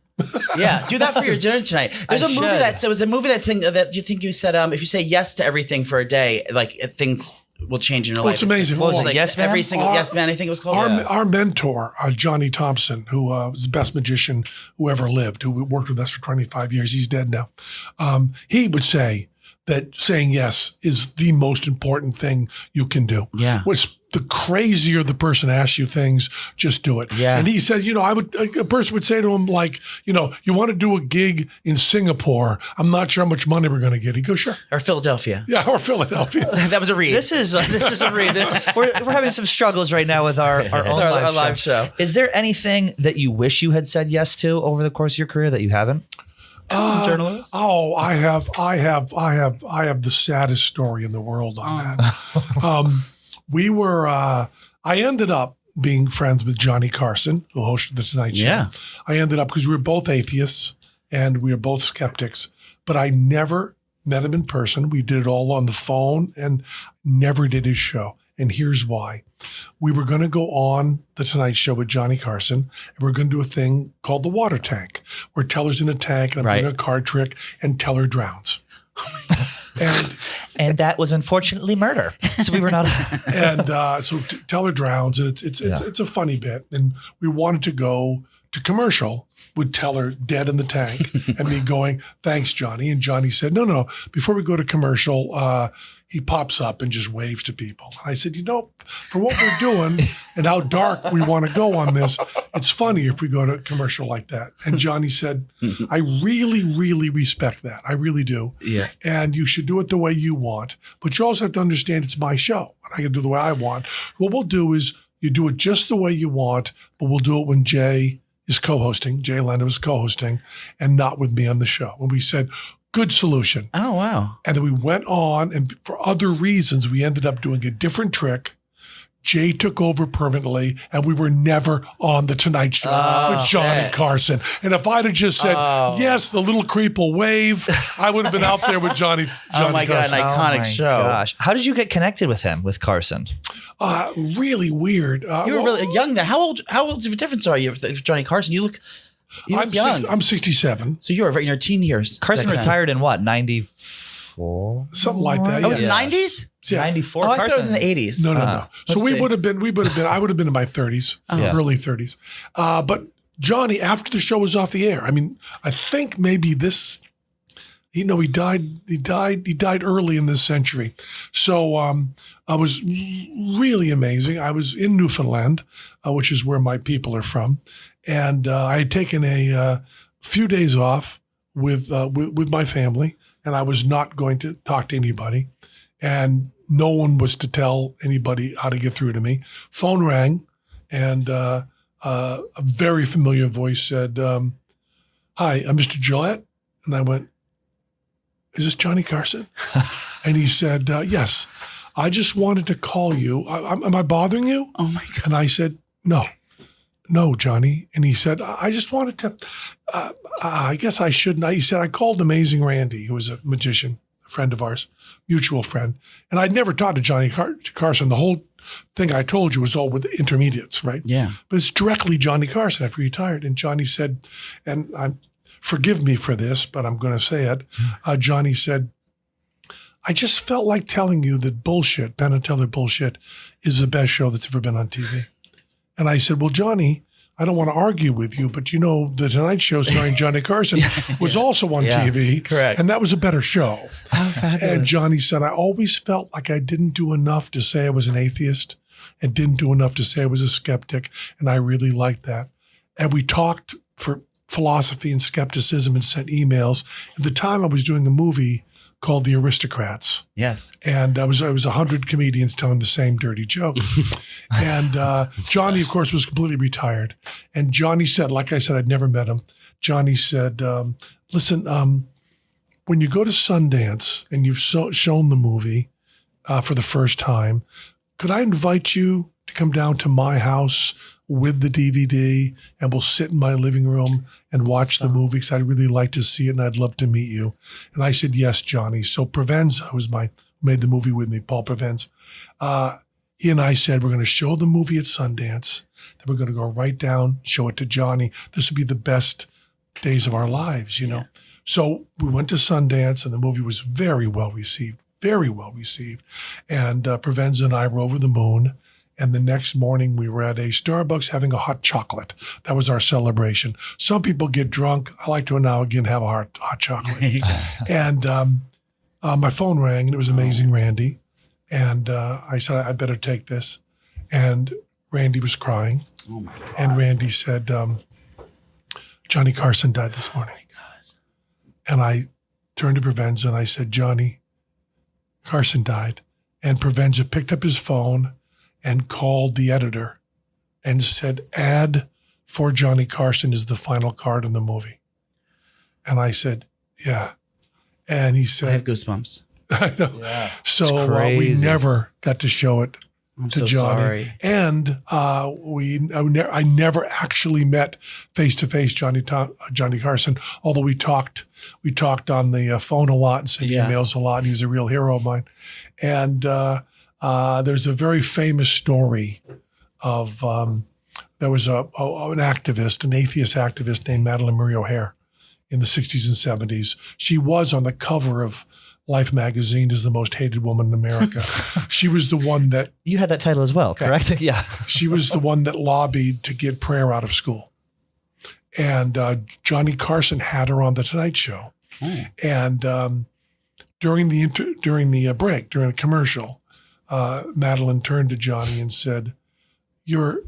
Yeah, do that for your dinner tonight. There's a movie that you think you said, if you say yes to everything for a day, like things will change in your life. It's amazing. What was it, like Yes Man? Every single Yes Man, I think it was called. Our mentor, Johnny Thompson, who was the best magician who ever lived, who worked with us for 25 years. He's dead now. He would say that saying yes is the most important thing you can do. Yeah. The crazier the person asks you things, just do it. Yeah. And he said, a person would say to him like, you want to do a gig in Singapore. I'm not sure how much money we're going to get. He goes, sure. Or Philadelphia. Yeah, or Philadelphia. That was a read. This is a read. We're having some struggles right now with our own live show. Is there anything that you wish you had said yes to over the course of your career that you haven't? Journalist? Oh, I have the saddest story in the world on that. I ended up being friends with Johnny Carson, who hosted the Tonight Show. Yeah. I ended up because we were both atheists and we were both skeptics, but I never met him in person. We did it all on the phone and never did his show. And here's why. We were going to go on the Tonight Show with Johnny Carson, and we're going to do a thing called the water tank, where Teller's in a tank and I'm doing a card trick and Teller drowns. And that was unfortunately murder. So we were not. And so Teller drowns, and it's a funny bit. And we wanted to go to commercial with Teller dead in the tank and me going, thanks, Johnny. And Johnny said, no. Before we go to commercial, he pops up and just waves to people. And I said, for what we're doing and how dark we want to go on this, it's funny if we go to commercial like that. And Johnny said, I really, really respect that. I really do. Yeah. And you should do it the way you want. But you also have to understand it's my show. And I can do it the way I want. What we'll do is you do it just the way you want, but we'll do it when Jay is co-hosting, Jay Leno is co-hosting, and not with me on the show. And we said, good solution. Oh, wow. And then we went on, and for other reasons, we ended up doing a different trick. Jay took over permanently, and we were never on the Tonight Show with Johnny Carson. And if I'd have just said, yes, the little creep will wave, I would have been out there with Johnny Oh, my God, Carson. an iconic show. Gosh. How did you get connected with him, with Carson? Really weird. You were really young then. How old of a difference are you with Johnny Carson? You look young. I'm 67. So you were in your teen years. Carson retired in what, 90? 94. something like that. Oh, it was yeah. 90s? Yeah. 94. Oh, I thought it was in Carson. the 80s. No. So Let's see. I would have been, I would have been in my 30s, early 30s. But Johnny, after the show was off the air, I mean, I think maybe this, he died early in this century. So I was really amazing. I was in Newfoundland, which is where my people are from. And I had taken a few days off with my family, and I was not going to talk to anybody. And no one was to tell anybody how to get through to me. Phone rang, and a very familiar voice said, "Hi, I'm Mr. Jillette." And I went, "Is this Johnny Carson?" And he said, "Yes, I just wanted to call you. Am I bothering you?" Oh, my God. And I said, No, Johnny. And he said, I just wanted to, I guess I shouldn't. He said, I called Amazing Randy, who was a magician, a friend of ours, mutual friend. And I'd never talked to Johnny Carson. The whole thing I told you was all with intermediates, right? Yeah. But it's directly Johnny Carson after he retired. And Johnny said, and forgive me for this, but I'm going to say it. Johnny said, I just felt like telling you that bullshit, Penn Teller bullshit, is the best show that's ever been on TV. And I said, well, Johnny, I don't want to argue with you, but you know, the Tonight Show starring Johnny Carson was also on TV. Correct. And that was a better show. How fabulous. And Johnny said, I always felt like I didn't do enough to say I was an atheist and didn't do enough to say I was a skeptic. And I really liked that. And we talked for philosophy and skepticism and sent emails. At the time, I was doing a movie called The Aristocrats. Yes. And I was 100 comedians telling the same dirty joke. And Johnny, of course, was completely retired. And Johnny said, like I said, I'd never met him. Johnny said, listen, when you go to Sundance and you've shown the movie for the first time, could I invite you to come down to my house with the DVD, and we'll sit in my living room and watch the movie because I'd really like to see it and I'd love to meet you. And I said, yes, Johnny. So Provenza, who's made the movie with me, Paul Provenza, he and I said, we're going to show the movie at Sundance. Then we're going to go right down, show it to Johnny. This would be the best days of our lives, you know. Yeah. So we went to Sundance, and the movie was very well received. And Provenza and I were over the moon. And the next morning, we were at a Starbucks having a hot chocolate. That was our celebration. Some people get drunk. I like to now again have a hot chocolate. And my phone rang, and it was Amazing Randy. And I said, I better take this. And Randy was crying. Oh, my God. And Randy said, Johnny Carson died this morning. Oh, my God. And I turned to Provenza, and I said, Johnny Carson died. And Provenza picked up his phone and called the editor and said, ad for Johnny Carson is the final card in the movie. And I said, yeah. And he said, I have goosebumps. I know. Yeah. So we never got to show it I'm to so Johnny. sorry. And I never actually met face-to-face Johnny Carson, although we talked on the phone a lot and sent emails a lot, and he's a real hero of mine. And there's a very famous story of there was an activist, an atheist activist named Madalyn Murray O'Hair in the 60s and 70s. She was on the cover of Life magazine as the most hated woman in America. She was the one that... You had that title as well, correct? Yeah. She was the one that lobbied to get prayer out of school. And Johnny Carson had her on The Tonight Show. And during the commercial, Madalyn turned to Johnny and said, you're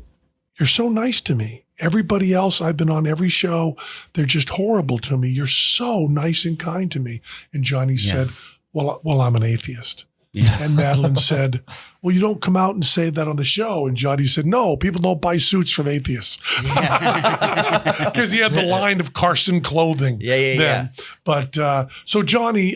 so nice to me. Everybody else, I've been on every show, they're just horrible to me. You're so nice and kind to me. And Johnny said, well, I'm an atheist. Yeah. And Madalyn said, well, you don't come out and say that on the show. And Johnny said, no, people don't buy suits from atheists. Because he had the line of Carson clothing. Yeah. But so Johnny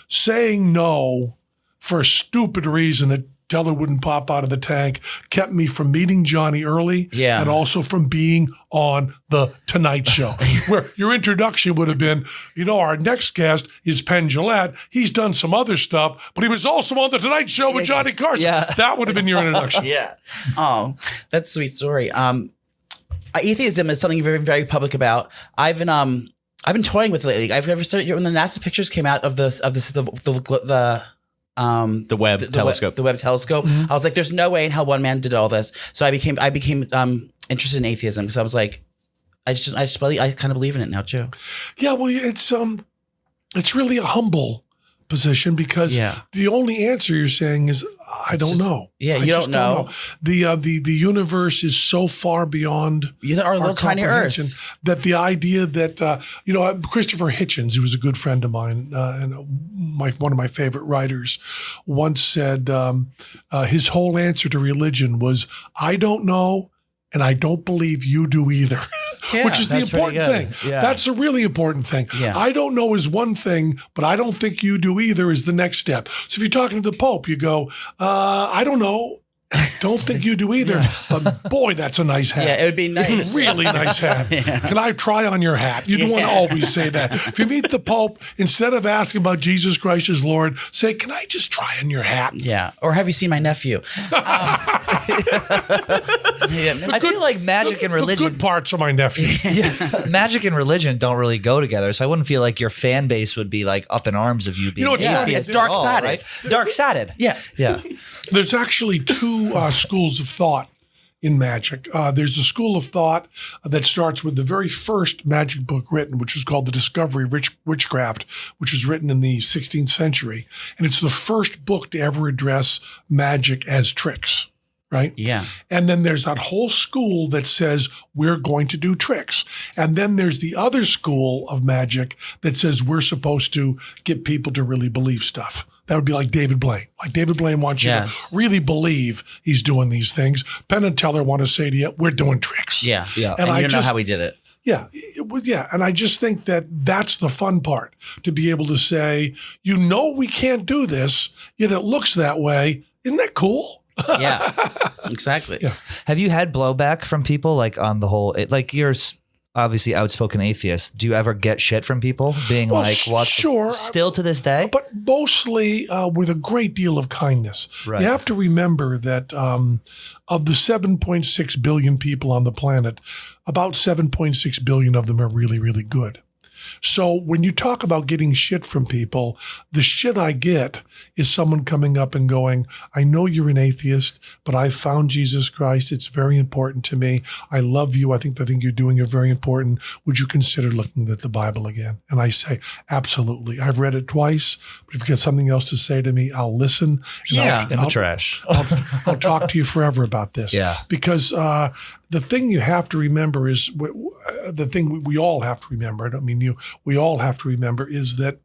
saying no for a stupid reason that Teller wouldn't pop out of the tank kept me from meeting Johnny early and also from being on The Tonight Show, where your introduction would have been, our next guest is Penn Jillette. He's done some other stuff, but he was also on The Tonight Show with Johnny Carson. Yeah. That would have been your introduction. Yeah. Oh, that's a sweet story. Atheism is something you're very, very public about. I've been, I've been toying with it lately. I've never started when the NASA pictures came out of the Webb telescope. The Webb telescope. I was like, "There's no way in hell one man did all this." So I became interested in atheism because I was like, I kind of believe in it now too. Yeah, well, it's really a humble position because the only answer you're saying is I don't know. Yeah, you don't know. The universe is so far beyond our little tiny Earth that the idea that Christopher Hitchens, who was a good friend of mine and one of my favorite writers, once said his whole answer to religion was I don't know. And I don't believe you do either, which is the important thing. Yeah. That's a really important thing. Yeah. I don't know is one thing, but I don't think you do either is the next step. So if you're talking to the Pope, you go, I don't know. Don't think you do either. But boy, that's a nice hat. Yeah, it would be nice. Really nice hat. Can I try on your hat? You don't want to always say that. If you meet the Pope, instead of asking about Jesus Christ as Lord, say, can I just try on your hat? Yeah. Or have you seen my nephew? I feel like magic and religion. The good parts of my nephew. Magic and religion don't really go together. So I wouldn't feel like your fan base would be like up in arms of you being it's dark-sided. Right? Dark-sided. Yeah. There's actually two schools of thought in magic. There's a school of thought that starts with the very first magic book written, which was called The Discovery of Witchcraft, which was written in the 16th century. And it's the first book to ever address magic as tricks. Right? Yeah. And then there's that whole school that says we're going to do tricks. And then there's the other school of magic that says we're supposed to get people to really believe stuff. That would be like David Blaine. Like David Blaine wants you to really believe he's doing these things. Penn and Teller want to say to you, we're doing tricks. Yeah. And you don't know how we did it. Yeah. And I just think that that's the fun part, to be able to say, we can't do this, yet it looks that way. Isn't that cool? Yeah, exactly. Yeah. Have you had blowback from people like on the whole, like you're obviously outspoken atheist. Do you ever get shit from people being what? Sure. Still to this day? But mostly with a great deal of kindness. Right. You have to remember that of the 7.6 billion people on the planet, about 7.6 billion of them are really, really good. So when you talk about getting shit from people, the shit I get is someone coming up and going, I know you're an atheist, but I found Jesus Christ. It's very important to me. I love you. I think the thing you're doing is very important. Would you consider looking at the Bible again? And I say, absolutely. I've read it twice, but if you got something else to say to me, I'll listen. And in the trash. I'll talk to you forever about this. Yeah. Because the thing you have to remember is the thing we all have to remember. I don't mean you. We all have to remember is that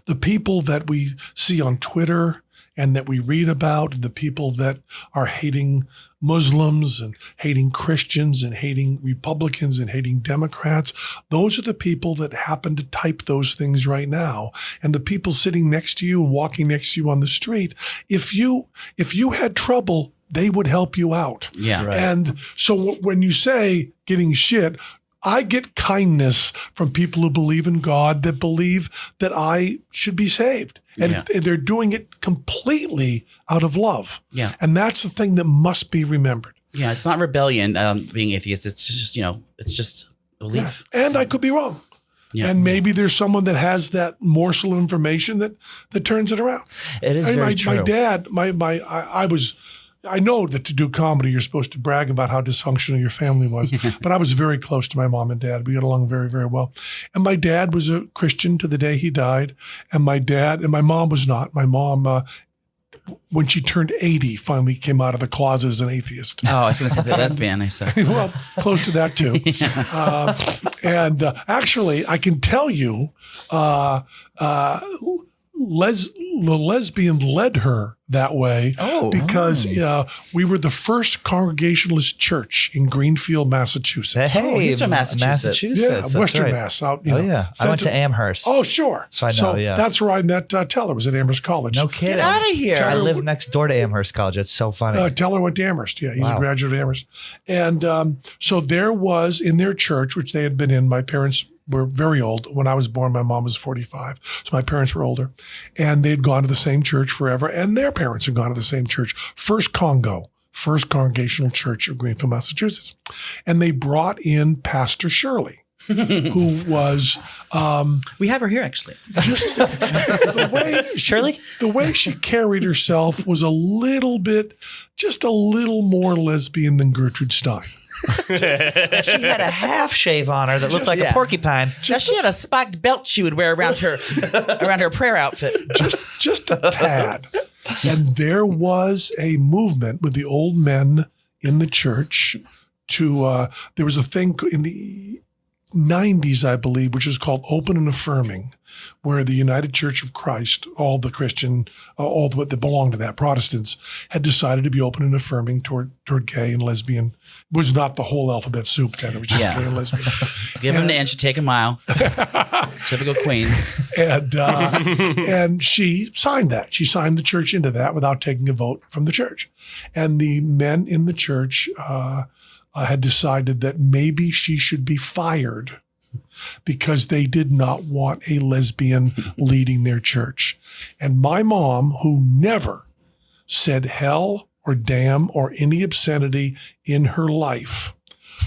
the people that we see on Twitter and that we read about, the people that are hating Muslims and hating Christians and hating Republicans and hating Democrats, those are the people that happen to type those things right now. And the people sitting next to you and walking next to you on the street, if you had trouble, they would help you out. Yeah. Right. And so when you say getting shit, I get kindness from people who believe in God, that believe that I should be saved. And they're doing it completely out of love. Yeah. And that's the thing that must be remembered. Yeah. It's not rebellion, being atheist. It's just, it's just belief. Yeah. And I could be wrong. Yeah. And maybe there's someone that has that morsel of information that turns it around. It is very true. My dad, I know that to do comedy, you're supposed to brag about how dysfunctional your family was, but I was very close to my mom and dad. We got along very, very well. And my dad was a Christian to the day he died. And my mom was not. My mom, when she turned 80, finally came out of the closet as an atheist. Oh, I was going to say the lesbian, I said. Well, close to that too. Actually, I can tell you, the lesbian led her that way because we were the first Congregationalist church in Greenfield, Massachusetts. Hey, he's from Massachusetts. Yeah, Western Mass. Out, I went to Amherst. Oh, sure. So I know, that's where I met Teller, was at Amherst College. No kidding. Get out of here. I live next door to Amherst College. It's so funny. Teller went to Amherst. Yeah, he's a graduate of Amherst. And so there was, in their church, which they had been in, my parents were very old. When I was born, my mom was 45. So my parents were older. And they'd gone to the same church forever. And their parents had gone to the same church. First Congregational Church of Greenfield, Massachusetts. And they brought in Pastor Shirley. who was We have her here, actually. just the way Shirley? the way she carried herself was just a little more lesbian than Gertrude Stein. She had a half shave on her that looked like yeah. a porcupine. Now, she had a spiked belt she would wear around her prayer outfit. Just a tad. And there was a movement with the old men in the church there was a thing in the 90s, I believe, which is called Open and Affirming, where the United Church of Christ, all the Christian, all that belonged to that, Protestants, had decided to be open and affirming toward gay and lesbian. It was not the whole alphabet soup kind of, it was just gay and lesbian. Give him an inch, take a mile. Typical Queens. And she signed that. She signed the church into that without taking a vote from the church. And the men in the church had decided that maybe she should be fired because they did not want a lesbian leading their church. And my mom, who never said hell or damn or any obscenity in her life,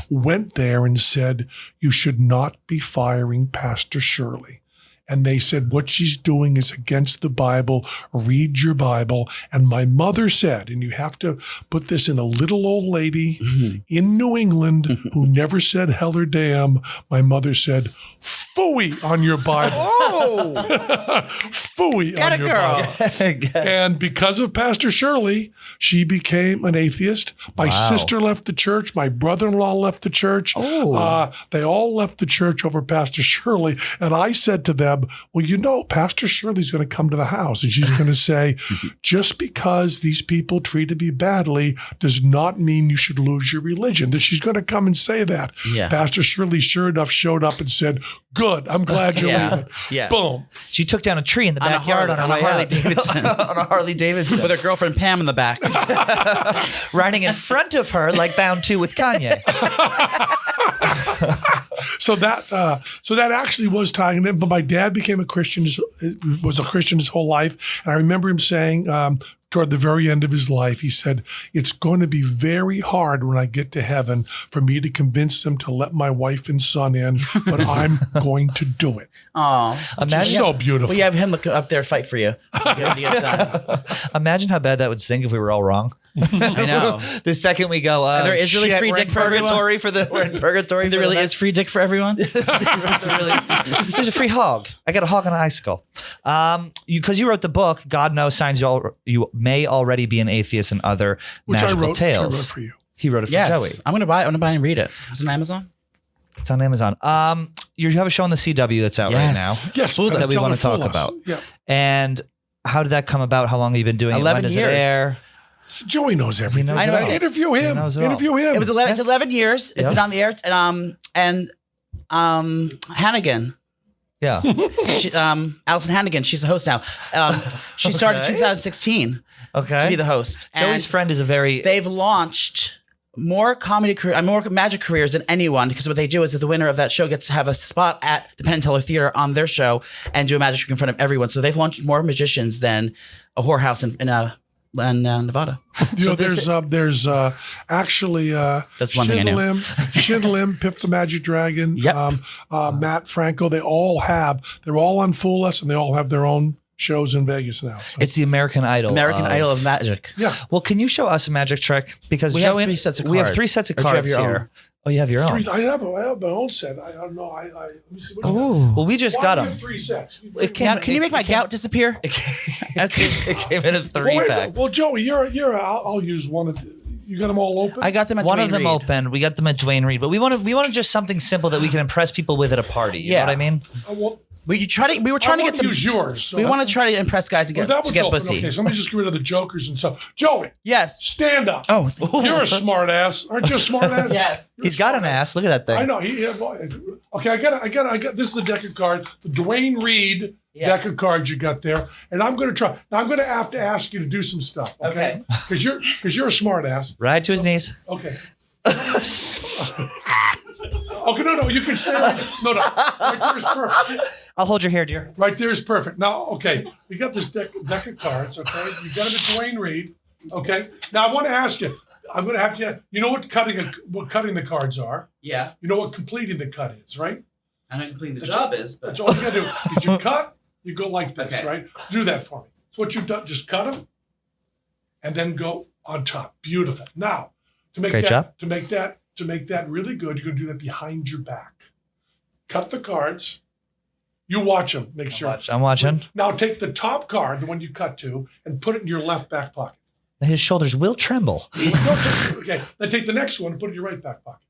went there and said, "You should not be firing Pastor Shirley." And they said, "What she's doing is against the Bible. Read your Bible." And my mother said, and you have to put this in a little old lady in New England who never said hell or damn. My mother said, "Phooey on your Bible." Oh, Phooey get on it, your girl. Bible. And because of Pastor Shirley, she became an atheist. My sister left the church. My brother-in-law left the church. They all left the church over Pastor Shirley. And I said to them, "Well, Pastor Shirley's going to come to the house and she's going to say, just because these people treated me badly does not mean you should lose your religion." That she's going to come and say that. Yeah. Pastor Shirley sure enough showed up and said, "Good, I'm glad you're leaving." Yeah. Boom. She took down a tree in the backyard on a Harley Davidson. on a Harley Davidson. With her girlfriend Pam in the back. Riding in front of her like Bound 2 with Kanye. So that actually was tying in. But my dad became a Christian, was a Christian his whole life. And I remember him saying, toward the very end of his life, he said, "It's going to be very hard when I get to heaven for me to convince them to let my wife and son in, but I'm going to do it." Oh, Imagine so beautiful. Well, you have him look up there, fight for you. Imagine how bad that would stink if we were all wrong. I know. The second we go, there is really free dick for everyone. We're in purgatory. There really is free dick for everyone. There's a free hog. I got a hog on an icicle. Because you wrote the book, God Knows Signs You May Already Be an Atheist and Other Magical Tales. Which I wrote for you. He wrote it for Yes, Joey. I'm gonna buy and read it. It's on Amazon. It's on Amazon. You have a show on the CW that's out right now. Yes, that we want to talk about. Yeah. And how did that come about? How long have you been doing 11 it? When does years. it air? Joey knows everything. He knows it all. Interview him. He knows it all. Interview him. It was 11. It's 11 years. It's been on the air. And Hannigan. Yeah. Allison Hannigan. She's the host now. She started in 2016 to be the host. Joey's friend is a very. They've launched more more magic careers than anyone, because what they do is that the winner of that show gets to have a spot at the Penn Teller Theater on their show and do a magic trick in front of everyone. So they've launched more magicians than a whorehouse in Nevada. There's actually that's one thing I know. Shindalim, Piff the Magic Dragon, Yep. Matt Franco. They're all on Fool Us, and they all have their own shows in Vegas now. So. It's the American Idol. Idol of magic. Yeah. Well, can you show us a magic trick? Because we have 3 sets of cards. We have 3 sets of Or do you have cards your here. own? Oh, you have your own. I have my own set. I don't know. Let me see. What Well, we just got Why do them. you have 3 sets? Now, can you make my gout disappear? It came in a 3-pack. Well, Joey, I'll use one of. You got them all open? I got them at One Dwayne of them Reed. open. We got them at Dwayne Reed, but we wanted just something simple that we can impress people with at a party. You know what I mean? We were trying to get some. Use yours. So we want to try to impress guys and get pussy. Okay, so let me just get rid of the jokers and stuff. Joey, Yes. stand up. Oh, You're a smart ass. Aren't you a smart ass? Yes. He's got an ass. Look at that thing. I know. Okay, I got this is the deck of cards, the Dwayne Reed deck of cards you got there, and I'm going to try. Now I'm going to have to ask you to do some stuff. Okay. Because you're a smart ass. Right to his knees. Okay. Okay, no, you can stay. No. Right there is perfect. I'll hold your hair, dear. Right there is perfect. Now, okay, we got this deck of cards. Okay, you got it at Dwayne Reed. Okay. Now I want to ask you. I'm going to have to. You know what cutting the cards are? Yeah. You know what completing the cut is, right? I know how completing the job is. That's all you got to do. Did you cut? You go like this, Okay. right? Do that for me. So what you've done, just cut them, and then go on top. Beautiful. Now, to make Great job. to make that really good, you're going to do that behind your back. Cut the cards. You watch them. Make sure. I'm watching. Now take the top card, the one you cut to, and put it in your left back pocket. His shoulders will tremble. Okay. Then take the next one and put it in your right back pocket.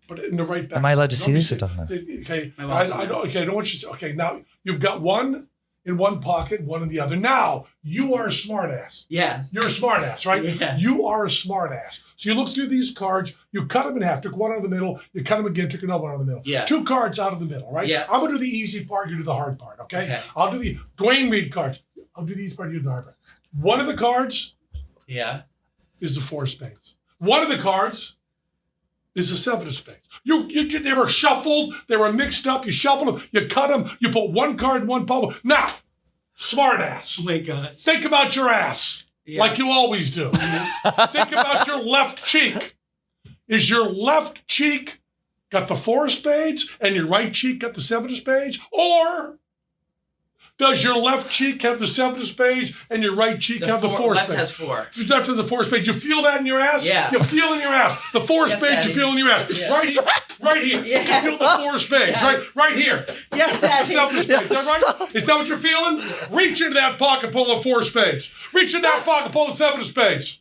Put it in the right back. Am I allowed to see Don't this? be It doesn't matter. Okay. My watch I don't. Okay. I don't want you to. Okay. Now you've got one in one pocket, one in the other. Now you are a smartass. Yes. You're a smartass, right? Yeah. You are a smartass. So you look through these cards, you cut them in half, took one out of the middle, you cut them again, took another one out of the middle. Yeah. 2 cards out of the middle, right? Yeah. I'm going to do the easy part, you do the hard part, okay? Okay. I'll do the Dwayne Reed cards. I'll do the easy part, you do the hard part. One of the cards Yeah. is the 4 of spades. One of the cards is the 7 of spades. They were shuffled, they were mixed up, you shuffled them, you cut them, you put one card in one bubble. Now, smartass. Oh my God. Think about your ass. Yeah. Like you always do. Think about your left cheek. Is your left cheek got the 4 of spades and your right cheek got the 7 of spades? Or does your left cheek have the 7 of spades and your right cheek have the 4 of left spades? has 4. Left has the 4 of spades. You feel that in your ass? Yeah. You feel in your ass. The 4 of Yes, spades Daddy. you feel in your ass. Yes. Right here. Right here. Yes. You feel the 4 of spades. Yes. Right here. Yes, The Daddy. 7 of spades. Is that right? Is that what you're feeling? Reach into that pocket, pull the 4 of spades. Reach into that pocket, pull the 7 of spades.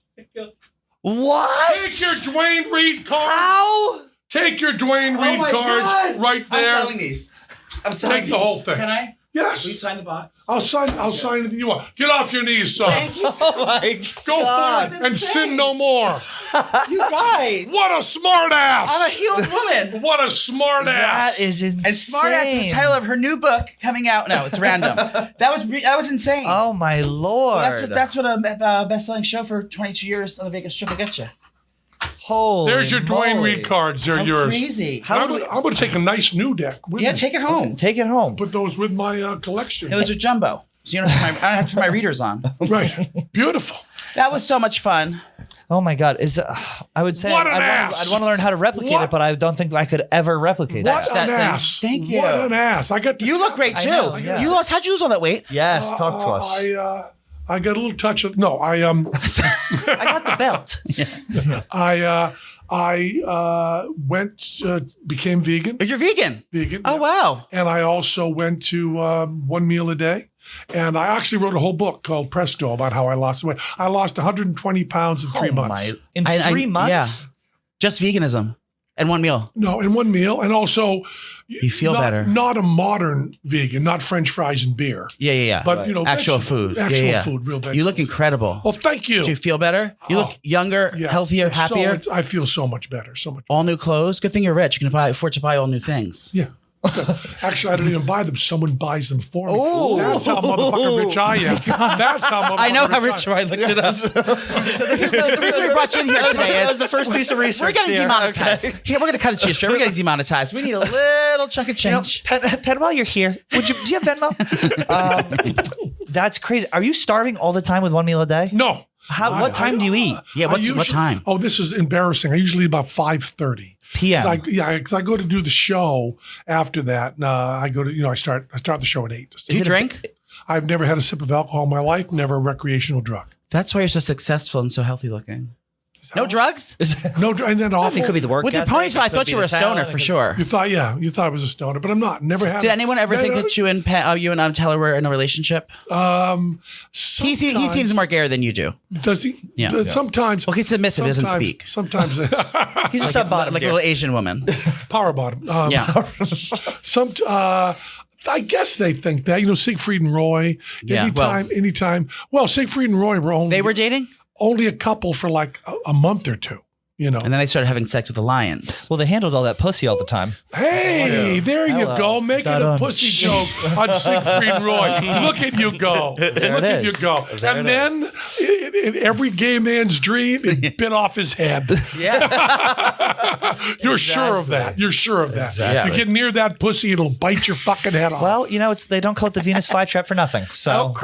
What? Take your Dwayne Reed card. How? Take your Dwayne Reed my cards God. right I'm there. selling these. I'm selling Take the whole thing. Can I? Yes. Will you sign the box? I'll sign anything you want. Get off your knees, son. Thank you. Oh my Go God. for it and sin no more. You guys. What a smart I'm a ass. healed woman. What a smart ass. That is insane. And Smartass is the title of her new book coming out. No, it's random. That was insane. Oh my Lord. That's what a best-selling show for 22 years on the Vegas Strip will get you. Holy There's your Dwayne moly. Reed cards. They're How yours. crazy. How do we I'm going to take a nice new deck with Yeah, me. take it home. take it home? Put those with my collection. It was a jumbo. So you don't have to put I don't have to put my readers on. Right. Beautiful. That was so much fun. Oh my God. I would say What an I'd ass. want to learn how to replicate What? it, but I don't think I could ever replicate What that. that an thing. ass. Thank you. What an ass. I got to You look great I too. know, yeah. How'd you lose all that weight? Yes, talk to us. I got a little touch of no. I I got the belt. I went became vegan. You're vegan. Vegan. Oh wow. And I also went to 1 meal a day. And I actually wrote a whole book called Presto about how I lost weight. I lost 120 pounds in 3 months. In I- 3 months? yeah. Just veganism and 1 meal. No, in 1 meal. And also, You feel better. Not a modern vegan, not French fries and beer. Yeah. But, you know, actual vegetable- food. Actual yeah. food, real vegetables. You look incredible. Well, thank you. Do you feel better? You look younger, Yeah. healthier, It's happier. I feel so much better. So much. All new clothes. Good thing you're rich. You can afford to buy all new things. Yeah. Actually, I don't even buy them. Someone buys them for me. Ooh. That's how motherfucking rich I am. That's how motherfucking I know how rich rich you are. I looked it up. So the reason we brought you in here today That is was the first piece of research. we're getting dear. demonetized. Okay. Here, we're going to cut it to you straight. We're getting demonetized. We need a little chunk of You know, change. Penn, while you're here, do you have Venmo? That's crazy. Are you starving all the time with 1 meal a day? No. What time do you eat? Yeah, what time? Oh, this is embarrassing. I usually eat about 5:30. PM. Because I go to do the show after that. I go to, I start the show at 8. Do you drink? I've never had a sip of alcohol in my life, never a recreational drug. That's why you're so successful and so healthy looking. No drugs? No, and then awful. It could be the work With your ethic, ponytail, I it could thought be you were the a stoner talent, for it could- sure. You thought I was a stoner, but I'm not. Never had. Did anyone ever think that you and Teller were in a relationship? He seems more gay than you do. Does he? Yeah. Sometimes. Well, he's submissive, doesn't sometimes- speak. Sometimes. He's a sub bottom. Like a little Asian woman. Power bottom. Yeah. I guess they think that, Siegfried and Roy. Yeah, Anytime. Well, Siegfried and Roy were They were dating? only a couple for like a month or two. And then they started having sex with the lions. Well, they handled all that pussy all the time. Hey, there you Hello. go. Making a Dun-dun. pussy joke on Siegfried and Roy. Look at you go. Look at you is. go. There And it then, in every gay man's dream, it bit off his head. Yeah. You're sure of that. You're sure of that. Exactly. You get near that pussy, it'll bite your fucking head off. Well, they don't call it the Venus flytrap for nothing. So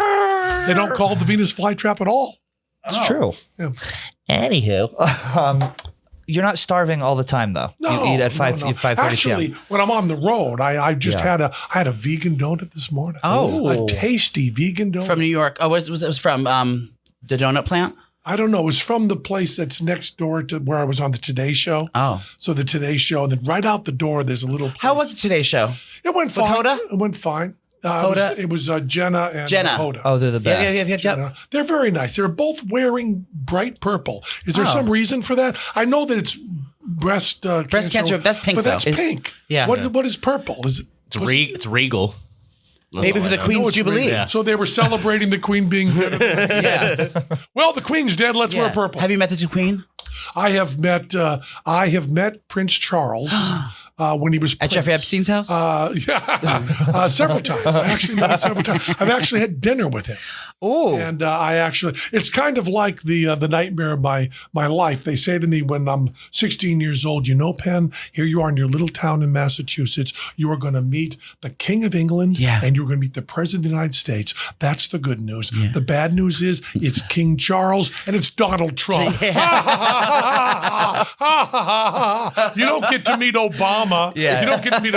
They don't call it the Venus flytrap at all. it's true. Yeah. Anywho, you're not starving all the time though. No, you eat at 5:30 Actually, p.m. when I'm on the road, I just had a vegan donut this morning. Oh. A tasty vegan donut From New York. Oh, it was from the donut plant? I don't know. It was from the place that's next door to where I was on the Today Show. Oh. So the Today Show, and then right out the door, there's a little place. How was the Today Show? It went fine. Hoda? It went fine. Hoda? It was Jenna and Hoda. Oh, they're the best. Yep. They're very nice. They're both wearing bright purple. Is there some reason for that? I know that it's breast cancer. That's pink, but that's though. pink. Yeah. What is purple? Is it? It's regal. That's Maybe all for I the know. Queen's it's Jubilee. regal. So they were celebrating the Queen being dead. Yeah. Well, the Queen's dead. Let's wear purple. Have you met the Queen? I have met Prince Charles when he was At Prince. Jeffrey Epstein's house? Several times. I actually met him several times. I've actually had dinner with him. Oh. And it's kind of like the nightmare of my life. They say to me when I'm 16 years old, Penn, here you are in your little town in Massachusetts. You are going to meet the King of England and you're going to meet the President of the United States. That's the good news. Yeah. The bad news is it's King Charles and it's Donald Trump. You don't get to meet Obama. Yeah. You don't get to meet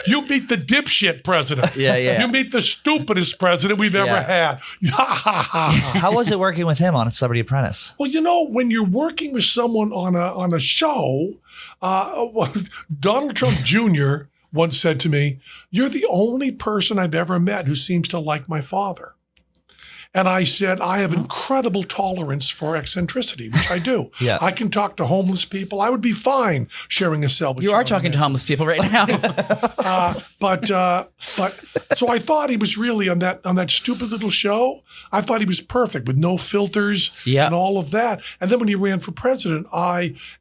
you meet the dipshit president. Yeah. You meet the stupidest president we've ever had. How was it working with him on Celebrity Apprentice? Well, when you're working with someone on a show, Donald Trump Jr. once said to me, "You're the only person I've ever met who seems to like my father." And I said, I have incredible tolerance for eccentricity, which I do. Yeah. I can talk to homeless people. I would be fine sharing a cell with You are talking to homeless people right now. But so I thought he was really on that stupid little show. I thought he was perfect with no filters and all of that. And then when he ran for president,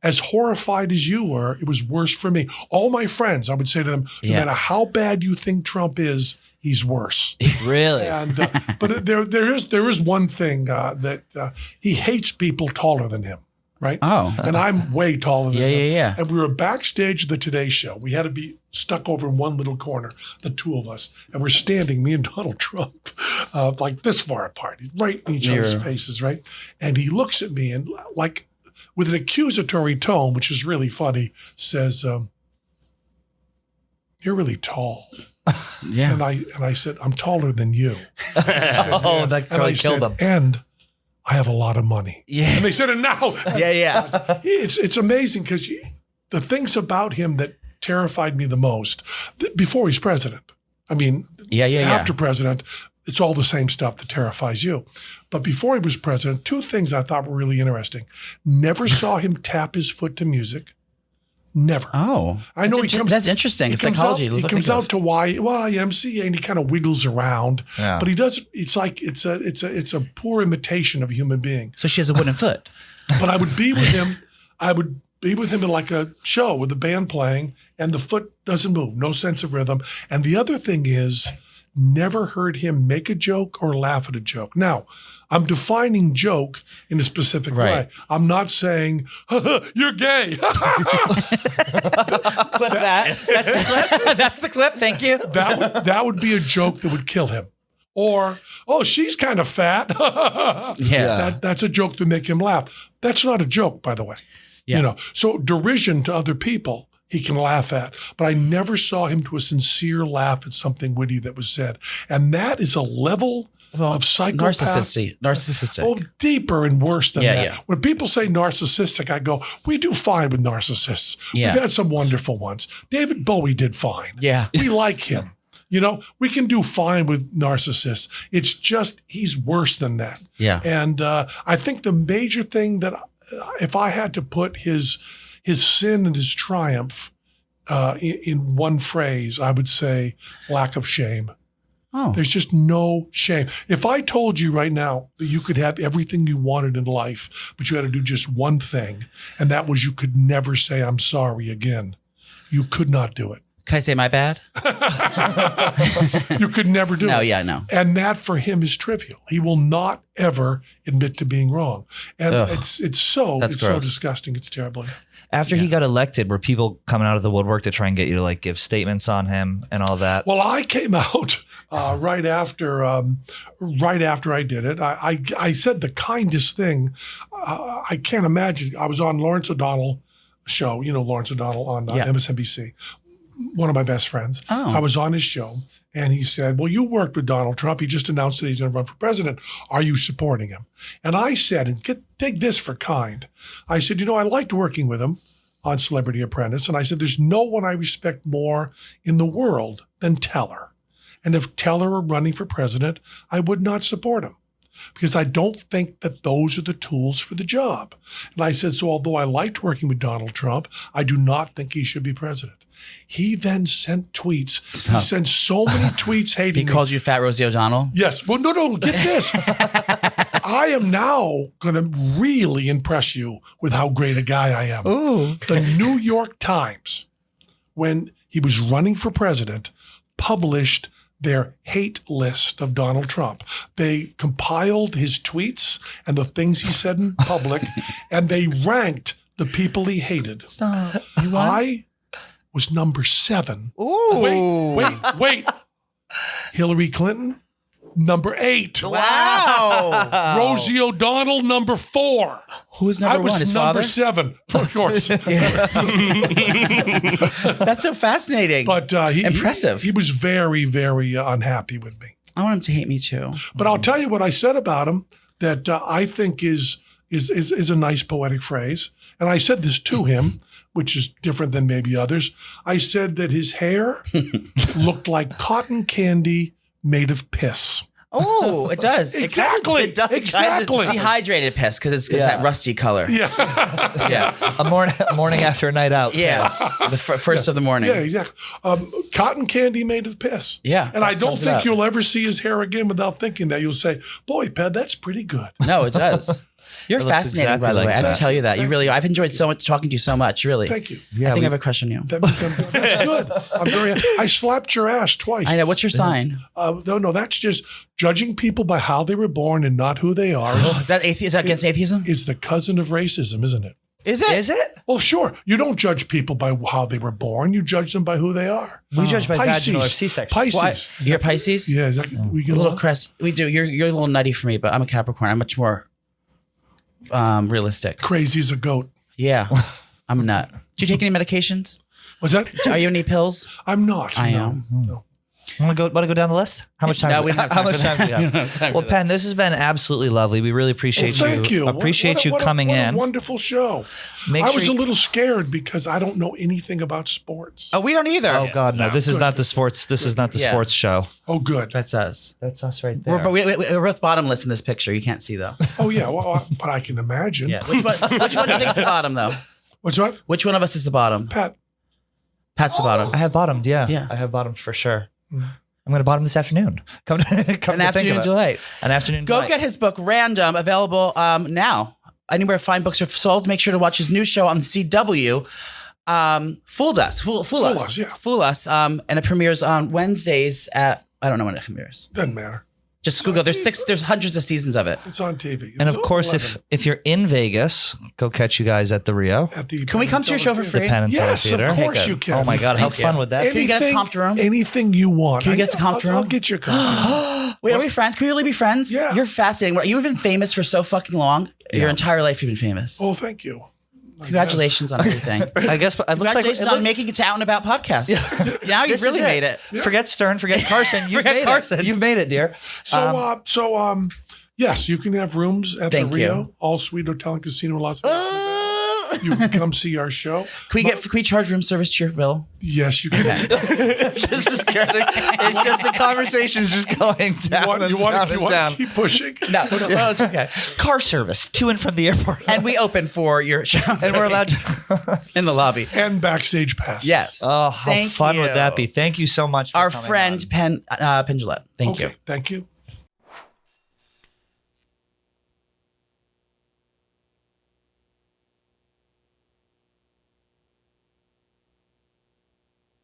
as horrified as you were, it was worse for me. All my friends, I would say to them, no matter how bad you think Trump is, he's worse. Really? And but there is one thing that he hates people taller than him. Right? Oh. And I'm way taller than him. Yeah. And we were backstage at the Today Show. We had to be stuck over in one little corner, the two of us. And we're standing, me and Donald Trump, like this far apart, right in each other's faces, right? And he looks at me and like with an accusatory tone, which is really funny, says, "You're really tall." Yeah. And I said, "I'm taller than you." That probably killed him. And I have a lot of money. Yeah. And they said it now. Yeah. It's amazing because the things about him that terrified me the most before he's president. I mean, after president, it's all the same stuff that terrifies you. But before he was president, two things I thought were really interesting. Never saw him tap his foot to music. Never. Oh, I know that's interesting. It's psychology. He comes out to YMCA and he kind of wiggles around, but he doesn't. It's like it's a poor imitation of a human being. So she has a wooden foot. But I would be with him. I would be with him in like a show with the band playing, and the foot doesn't move, no sense of rhythm. And the other thing is, never heard him make a joke or laugh at a joke. Now, I'm defining joke in a specific way. I'm not saying, you're gay. Clip that. That's the clip. That's the clip. Thank you. That would be a joke that would kill him. Or, oh, she's kind of fat. That's a joke to make him laugh. That's not a joke, by the way. Yeah. So derision to other people, he can laugh at. But I never saw him to a sincere laugh at something witty that was said. And that is a level of psychopath. Narcissistic. Oh, deeper and worse than that. Yeah. When people say narcissistic, I go, we do fine with narcissists. Yeah. We've had some wonderful ones. David Bowie did fine. Yeah. We like him. We can do fine with narcissists. It's just he's worse than that. Yeah. And I think the major thing that if I had to put his sin and his triumph in one phrase, I would say lack of shame. Oh. There's just no shame. If I told you right now that you could have everything you wanted in life, but you had to do just one thing, and that was you could never say, I'm sorry again. You could not do it. Can I say my bad? You could never do it. No, yeah, no. And that for him is trivial. He will not ever admit to being wrong. And it's so disgusting. It's terrible. After he got elected, were people coming out of the woodwork to try and get you to like give statements on him and all that? Well, I came out right after I did it. I said the kindest thing. I can't imagine. I was on Lawrence O'Donnell show, Lawrence O'Donnell on Yeah. MSNBC, one of my best friends. Oh. I was on his show, and he said, well, you worked with Donald Trump. He just announced that he's going to run for president. Are you supporting him? And I said, and take this for kind, I said, I liked working with him on Celebrity Apprentice. And I said, there's no one I respect more in the world than Teller. And if Teller were running for president, I would not support him, because I don't think that those are the tools for the job. And I said, so although I liked working with Donald Trump, I do not think he should be president. He then sent tweets. Stop. He sent so many tweets hating He me. called you Fat Rosie O'Donnell? Yes. Well, no, get this. I am now going to really impress you with how great a guy I am. Ooh. The New York Times, when he was running for president, published their hate list of Donald Trump. They compiled his tweets and the things he said in public, and they ranked the people he hated. Stop. I was number 7. Ooh. Wait. Hillary Clinton, number 8. Wow. Rosie O'Donnell, number 4. Who's number one? His number father? 7, of course. That's so fascinating. But Impressive. He was very, very unhappy with me. I want him to hate me too. But I'll tell you what I said about him that I think is a nice poetic phrase. And I said this to him, which is different than maybe others. I said that his hair looked like cotton candy made of piss. Oh, it does. Exactly. It does. Exactly. Dehydrated piss because it's that rusty color. Yeah. Yeah. A morning after a night out. Yes. The first of the morning. Yeah, exactly. Cotton candy made of piss. Yeah, And I that don't sums it think up. you'll ever see his hair again without thinking that. You'll say, boy, Ped, that's pretty good. No, it does. You're It looks fascinating, exactly by the like way. I have that. to tell you that. You really are. I've enjoyed so much talking to you so much, really. Thank you. I think I have a crush on you. That's good. I'm very. I slapped your ass twice. I know. What's your sign? No, that's just judging people by how they were born and not who they are. Is that against atheism? Is the cousin of racism, isn't it? Is it? Is it? Well, sure. You don't judge people by how they were born. You judge them by who they are. We judge by Pisces. vaginal or C-section. Pisces. You're Pisces? Yeah, is that, we A get little along? crest. We do. You're a little nutty for me, but I'm a Capricorn. I'm much more realistic. Crazy as a goat. Yeah. I'm a nut. Do you take any medications? Was that? Are you any pills? I'm not. I no. am. No. Want to go down the list? How much time? No, we don't have time How much for that. time do we We don't have time have? Well, for that. Penn, this has been absolutely lovely. We really appreciate Thank you. Appreciate you coming what in. A wonderful show. Make I sure was you- a little scared because I don't know anything about sports. Oh, we don't either. Oh God, no! This is Good. not the sports. This is not the Yeah. sports show. Oh, good. That's us. That's us right there. We're both bottomless in this picture. You can't see though. Oh, yeah. Well, but I can imagine. Yeah. Which one do you think's the bottom though? What's that? Which one of us is the bottom? Pat. Pat's the bottom. I have bottomed. Yeah, Yeah. I have bottomed for sure. I'm going to bottom this afternoon. Come to An think of afternoon it. delight. An afternoon. Go delight. get his book, Random, available now. Anywhere fine books are sold. Make sure to watch his new show on CW. Fooled Us. Fool Us. Yeah. Fool Us. And it premieres on Wednesdays at, I don't know when it premieres. Doesn't matter. Just Google. There's hundreds of seasons of it. It's on TV. And It's of course, 11 if you're in Vegas, go catch you guys at the Rio, at the Can we come to your show for the free? Penn Teller Yes, Theater. of course good. you can. Oh my God, how Thank fun you. would that be? Can you get us a comp room? Anything you want. Can you get us a comp I'll room? get you a comp. Wait, are we friends? Can we really be friends? Yeah. You're fascinating. You've been famous for so fucking long. Your entire life you've been famous. Oh, thank you. Congratulations on everything. I guess it looks like Congratulations on making it to Out and About podcast. Now you've This really is made it. Forget Stern, forget Carson. You've Forget made Carson. it. You've made it, dear. So, yes, you can have rooms at Thank the Rio, you. all suite hotel and casino in Las Vegas. You can come see our show. Can we charge room service to your bill? Yes, you can. This is good. It's just the conversation's just going down You want and down. to keep pushing? No, it's okay. Car service to and from the airport. And we open for your show. And we're allowed to. in the lobby. And backstage passes. Yes. Oh, how Thank fun you. would that be? Thank you so much for Our coming friend on. Penn Jillette. Thank Okay, you. thank you.